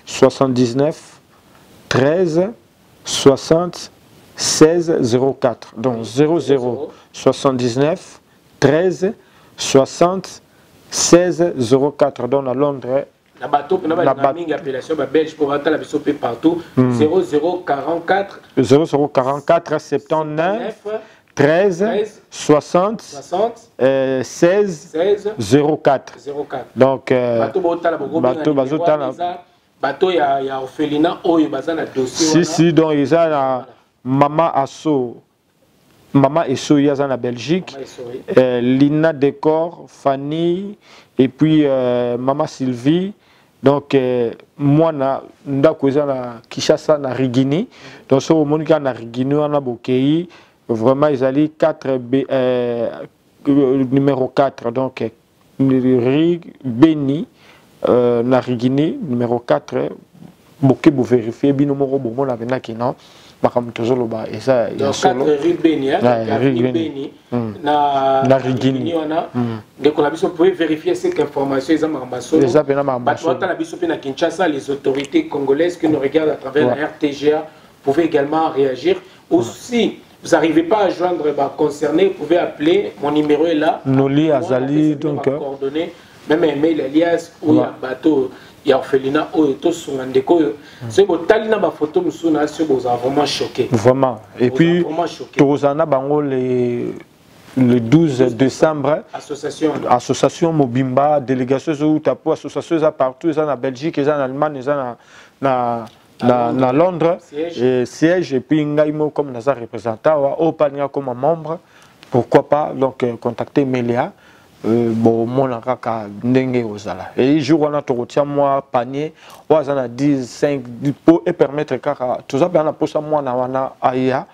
79 13 60 16 04 donc 00 79 13 60 16 04 dans la Londres.
Na bateau na ba mingi appellation ba belge pour rentrer la biso partout 0044 79 13 60 16 04 donc bateau ya orphelinat oyo bazana dossier
si donc ils a Mama Asso Mama Esso yaza na Belgique Lina Décor Fanny et puis Mama Sylvie donc moi na ndako eza na Kinshasa na Rigini donc so monika na Rigini wana bokei vraiment ils allaient 4 numéro 4 donc Rig Beni na Rigini numéro 4 bokei bo vérifier bino moko bo mona vena kina bakam tozolo ba eza ya solo
4 Rig Beni na Rigini wana ndeko na biso pouvez vérifier cette information eza makamba solo
eza pena makamba solo
batota na biso pe na Kinshasa les autorités congolaises qui nous regardent à travers la RTGA pouvaient également réagir aussi. Vous n'arrivez pas à joindre les concernés, vous pouvez appeler, mon numéro est là.
Noli Azali, donc.
Coordonnées, même un mail alias, ou il y a un bateau, il y a orphelinat, ou il y a tout sur un déco. C'est que tu as photo, vous avez vraiment choqué.
Vraiment. Et puis, tu as le 12 décembre, association Mobimba, délégation Zoutapo, association partout, en Belgique, en Allemagne, na Londres siège et puis ngaimo comme naza représentant au pania comme membre pourquoi pas donc contacter Melia bon mon kaka ndenge ozala et jour on a tokotia moi panier wazana 10 5 pour et permettre kaka tout ça bien pour ça moi na wana aya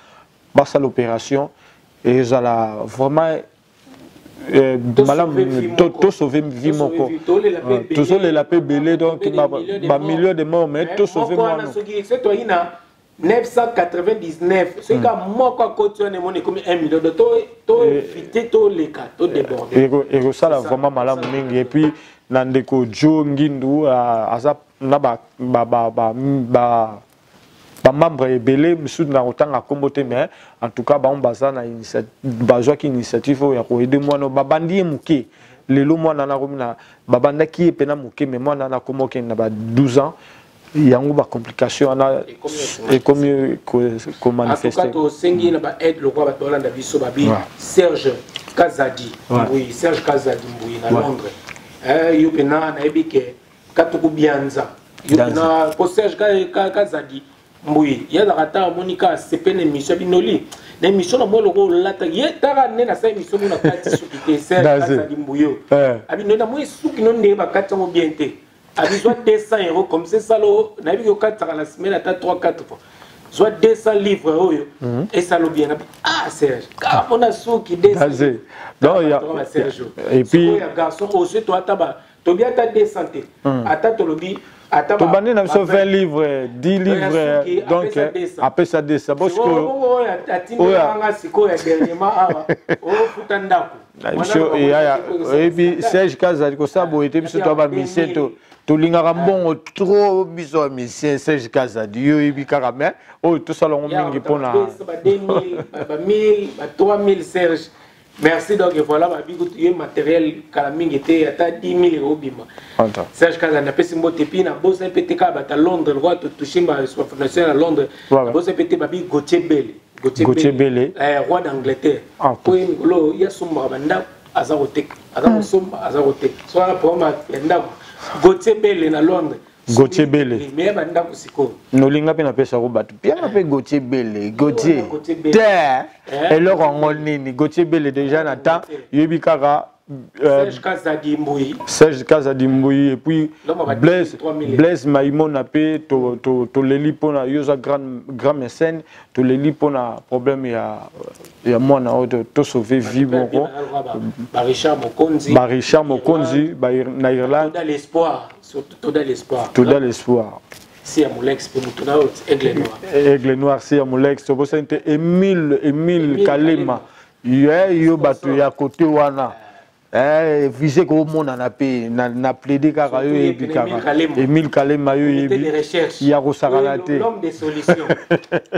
basa l'opération et zala vraiment malam to sauver vie moko to sauver la paix belé donc ba milieu de morts mais to sauver moi
c'est toi ina 999 c'est comme moi quoi continuer mon comme 1 million de to éviter to les cas to déborder
et ça là vraiment malam mingi et puis nandeko jo ngindu aza na ba membre ebele monsieur na otanga kombote mais en tout cas on bazana initiative bazwa ki initiative ya ko aider moi no babandi muke lelo moi na komina babanda ki pena muke mais moi na komoke na ba 12 ans yango ba complication ana et comme ko manifester
en tout cas to sengi na ba aide le quoi ba tolanda biso babi Serge Kazadi oui Serge Kazadi mbui na Londres yo pena na ebike katuku bianza yo pena po Serge Kazadi oui, il y a la rata Monica, c'est pas une émission binoli. L'émission na moi le rôle là, il y a tara né na sa émission na kati sukite c'est ça dimbuyo. Abi no na moi suki non ne ba kati mo bien té. Abi soit 200 € comme c'est ça lo, na bi yo kati la semaine ata 3 4 fois. Soit 200 livres oyo et ça lo bien. Ah Serge, car on a suki 200.
Non, il y a et puis
il y a garçon aussi toi taba. To bien ta 200. Ata to lobi
tu bandes na 20 livres, 10 livres, donc après ça descend. Parce que et puis Serge Kazadi, comme ça, bon, et puis toi, bah, mission, tu l'ingara bon, trop bizarre, mission Serge Kazadi, et puis caramel, oh, tout ça, on mingi pour la
1000, 3000 Serge. Merci donc voilà ma bigoutier matériel kalaming était à 10 000 €. Serge Kazana pesi mbote pina bosa PTK à Londres roi toucher ma fondation à Londres bosa PTK babi Gauthier Bellé roi d'Angleterre oui lo ya sumba banda azarotek azamusumba azarotek soit pour ma ndako Gauthier Bele na Londres.
Gauthier Bele.
Mais banda kusiko.
Nolinga pe na pesa ko batu. Bien na pe Gauthier Bele. Gauthier. Et leur en nini. Gauthier Bele déjà n'attend. Yebi kaka.
Serge Kazadi
Mbouyi et puis Blaise Maïmon a payé to leli pona yoza grand mécène to leli pona problème ya moi na auto to sauver vie bon
Richard Mokonzi
na Irlande
tout l'espoir surtout
tout l'espoir
si Amulex pour tout na
Aigle Noir si Amulex to bossa Emile Kalema yo batu ya côté wana visé comme mon a na plaidé kaka yo et puis kaka Emile Kalema yo et puis ya rosagalate
l'homme des solutions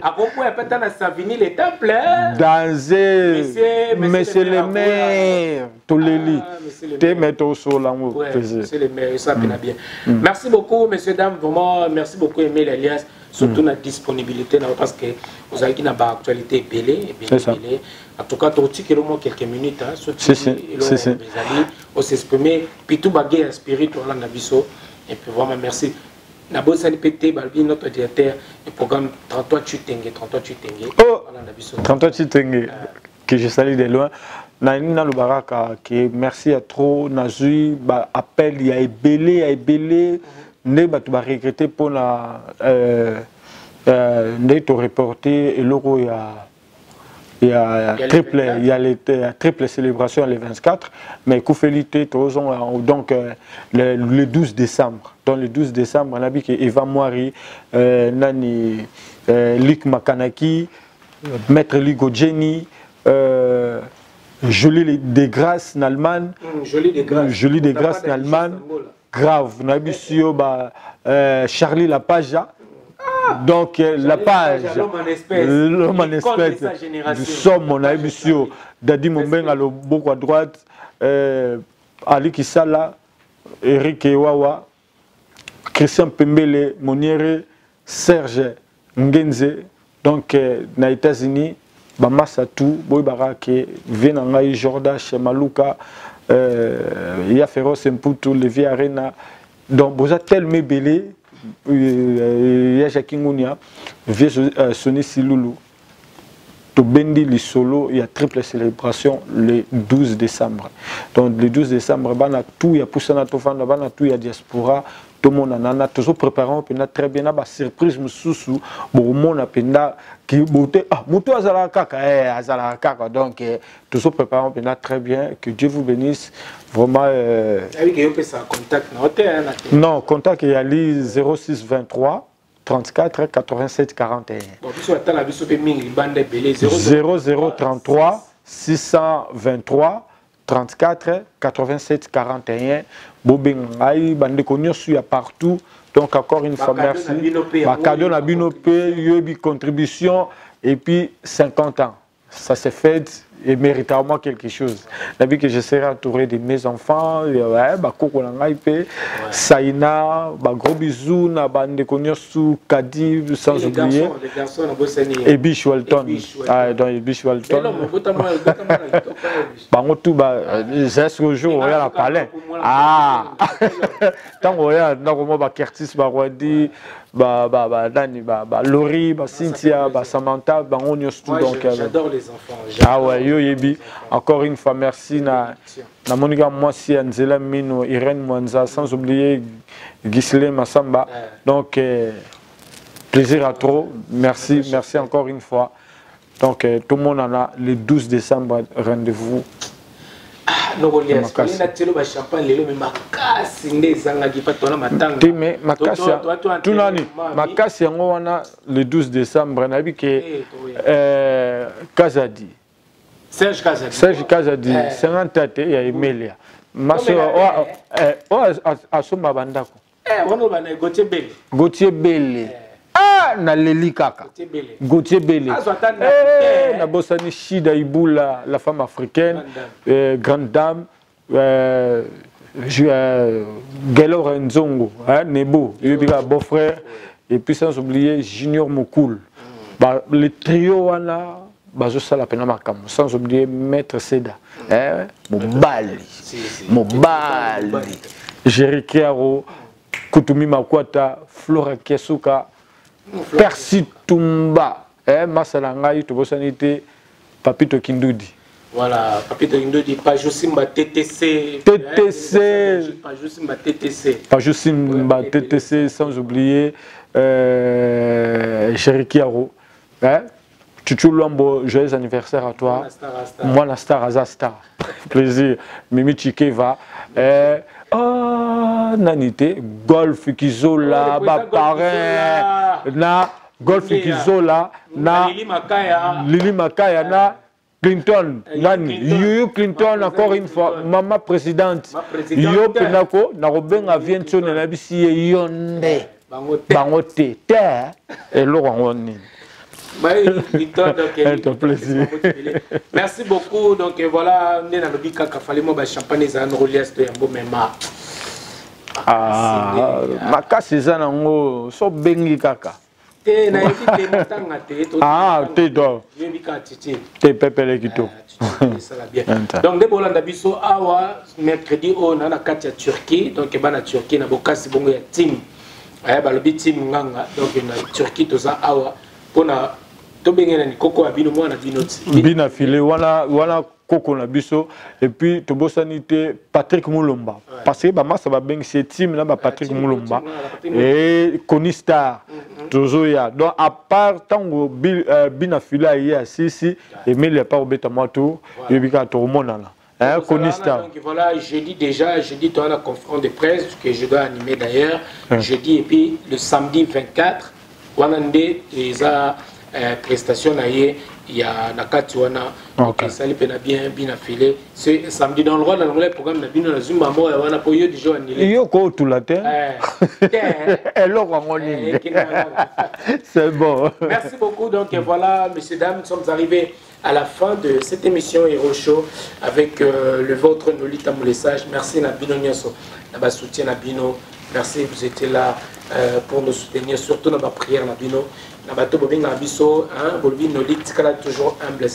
à propos peut-être na Savini les temples
danger monsieur le maire toleli te mettre sur l'amour
c'est le maire ça bien bien merci beaucoup messieurs dames vraiment merci beaucoup Emile Elias surtout la disponibilité parce que vous avez une actualité belée en tout cas tu as quelques minutes on s'exprimer puis tout bagay inspiré tout là biso et puis vraiment merci na bosani pété balbi notre directeur du programme 33 Chutenge
33 Chutenge que je salue de loin na le baraka que merci à trop nazui ba appel il y a ébélé ne ba tu ba regretter pour la ne te reporter et logo il y a triple célébration les 24 mais Koufelité donc le 12 décembre dans le 12 décembre on a vu que Eva Moiri nani Luc Makanaki maître Ligo Jenny Jolie de Grâce en Allemagne Jolie de Grâce en Allemagne grave on a vu Charlie Lapaja. Donc la page, l'homme en espèce, du somme, on a émission Dadi Momben à beaucoup à droite, Ali Kisala, Eric Ewawa, Christian Pembele, Moniere, Serge Ngenze, donc na États-Unis, Bamasatou, Boybarake, Venangaï, Jorda, Chemaluka, Yaferos Mputu, Levi Arena, donc vous êtes tellement belé. Il y a Jacques Ngounia, Sonny Siloulou, Tobendi Lissolo, il y a triple célébration le 12 décembre. Donc le 12 décembre, il y a tout, il y a Poussana Tofana, il y a tout, il y a Diaspora, tout le monde en a toujours préparé, on a très bien, il y a surprise, Moussou, bon, on a qui Moutou Azala Kaka, donc toujours préparé, on a très bien, que Dieu vous bénisse. Vraiment. Non, contact il y a 06 23 34 87 41. 0033 623 34 87 41. Bobing Aïe, bande connue sur partout. Donc encore une fois merci. Cadeau na binopé, yobi contribution et puis 50 ans. Ça s'est fait et méritablement quelque chose. D'habitude que je serai entouré de mes enfants, Saïna, gros bisous, Kadib, sans oublier. Et Bish Walton. Donc Bish Walton. C'est ce jour, on regarde la palais. Ah! Tant qu'on regarde, on a Curtis Barwadi, Laurie, Cynthia, Samantha,
j'adore les enfants.
Ah ouais, Yebi. Encore une fois, merci na Monica Moissi, Anzela Mino, Irène Mwanza, sans oublier Gisele Massamba. Donc, plaisir à trop. Merci, merci encore une fois. Donc, tout le monde en a le 12 décembre, rendez-vous. Makasi le 12 décembre Kazadi Serge Kazadi 50 ans ya Emelia asoma bandako Gauthier Bele na leli kaka Gauthier Bele na bosani Shida Ibula la femme africaine grande dame Gelor Nzongo Nebo beau-frère et puis sans oublier Junior Moukoul le trio wana bazosala pena makambo sans oublier Maître Seda Mobali Jerikiaro, Kutumi Makwata, Flora Kesuka, Percy Tumba, Masalangai, Tobosanité, Papito Kindoudi.
Voilà, Papito Kindoudi, Pajosimba TTC.
TTC.
Pajosimba TTC.
Pajosimba TTC, sans oublier Jerikiaro. Chuchu Lombo, joyeux anniversaire à toi. Moi, la star, Azastar. Plaisir. Mimi Chikeva. Nanité, Golf Kizola, Baparin, na Golf Kizola, na Lili Makaya, na Clinton, Nani, Yuyu Clinton, encore une fois, maman présidente. Yo Penako, na Robin Aviention, na Bissi Yonde, Bangote, Terre, et Laurent.
Merci beaucoup. Donc voilà, on est dans le bika kafale mo ba champagne za Nrolias de Yambo Mema.
Makasi za nango so bengi kaka.
Te na yiki te matanga te to.
Te do.
Je bika titi.
Te pepele kito.
Ça va bien. Donc de bolanda biso awa mercredi on na kati ya Turquie. Donc ba na Turquie na bokasi bongo ya team. Ba lobi team nganga. Donc na Turquie to za awa pona
Bina filé, voilà Coco na biso et puis Tobosanité Patrick Moulomba parce que bah ça va bien c'est team là Patrick Moulomba et Conistar Tozoya donc à part tango Bina filé hier si et mais il y a pas au bêta moto et puis quand tout le monde là Conistar.
Donc voilà, jeudi tu as la conférence de presse que je dois animer d'ailleurs jeudi et puis le samedi 24 Wanande les a prestation il y a Nakati wana ok ça lui pena bien affilé c'est samedi dans le rôle dans le programme na bino na zumba mo ya wana po yo déjà annulé
yo ko tout la terre c'est bon.
Merci beaucoup. Donc voilà messieurs dames, nous sommes arrivés à la fin de cette émission Hero Show avec le vôtre Nolita Moulessage. Merci na bino nyoso na ba soutien na bino. Merci, vous étiez là pour nous soutenir, surtout dans ma prière na bino. Toujours humble,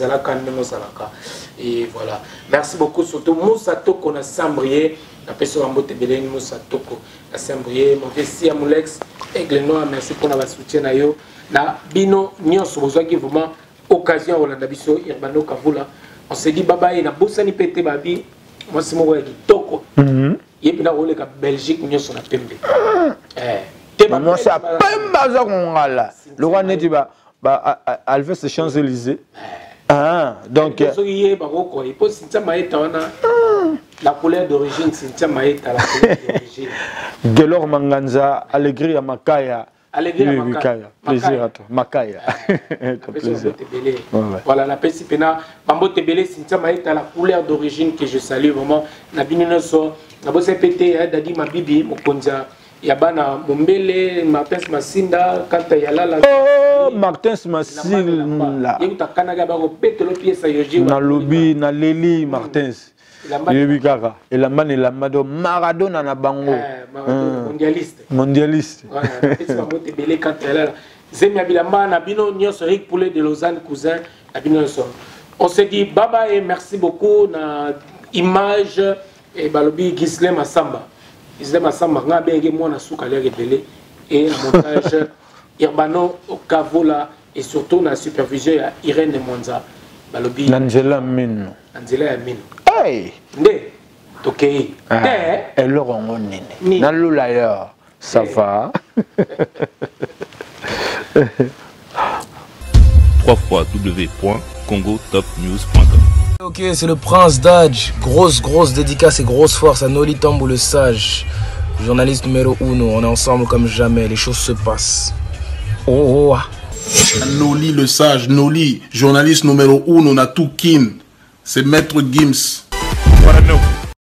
et voilà. Merci beaucoup, surtout Moussa Toko na Sambrier, la personne en beauté Bélène, Moussa Toko na Sambrier, mon fils Amoulex, Aigle Noir, merci pour notre soutien na yo. Na Bino Nyos, vous avez vraiment occasion au Landabiso, Irbano Kavula. On s'est dit baba et na Boussani Pété Babi, moi c'est mon gars qui Toko. Et puis là, on est en Belgique, Nyos on a pembe.
Moi, ça pas mal. Le roi n'est pas Alves Champs-Élysées. Donc.
La couleur d'origine, c'est Maïta, la couleur d'origine.
Gelor Manganza, Allegria Makaya.
Allegria Makaya.
Plaisir à toi. Makaya. Plaisir.
Voilà, la Pessipena. Bambo Tebele, c'est Maïta, la couleur d'origine que je salue vraiment. Nabino so, Nabo Sepete, Dadi Mabibi, Mokonza. Yabana Mumbele, Martins Massinda, Kanta Yalala.
Oh, Martins Massinda. Na lobby, na Leli Martins. Yebikaka. Et la man et la mado Maradona na bango.
Mondialiste.
Mondialiste.
Voilà. Petit Bambo Tebele Kanta Yalala. Zemia Bilamba, Nabino Nyos Rick Poulet de Lausanne, cousin. Nabino Son. On se dit bye bye et merci beaucoup. Na image et Balobi Gislem Massamba. Gislem Massamba, nga bengi mwana suka le rebelle et un montage Irbano Kavola et surtout la supervision ya Irène Monza. Balobi
Angela Min.
Angela Min.
Hey.
Nde tokei.
Et Laurent Nene. Na lula ça va.
www.congotopnews.com.
Ok, c'est le Prince Dodge. Grosse dédicace et grosse force à Nolita Moulessage, journaliste numéro 1. On est ensemble comme jamais, les choses se passent. Oh.
Noli le sage, Noli, journaliste numéro 1, on a tout kin. C'est Maître Gims.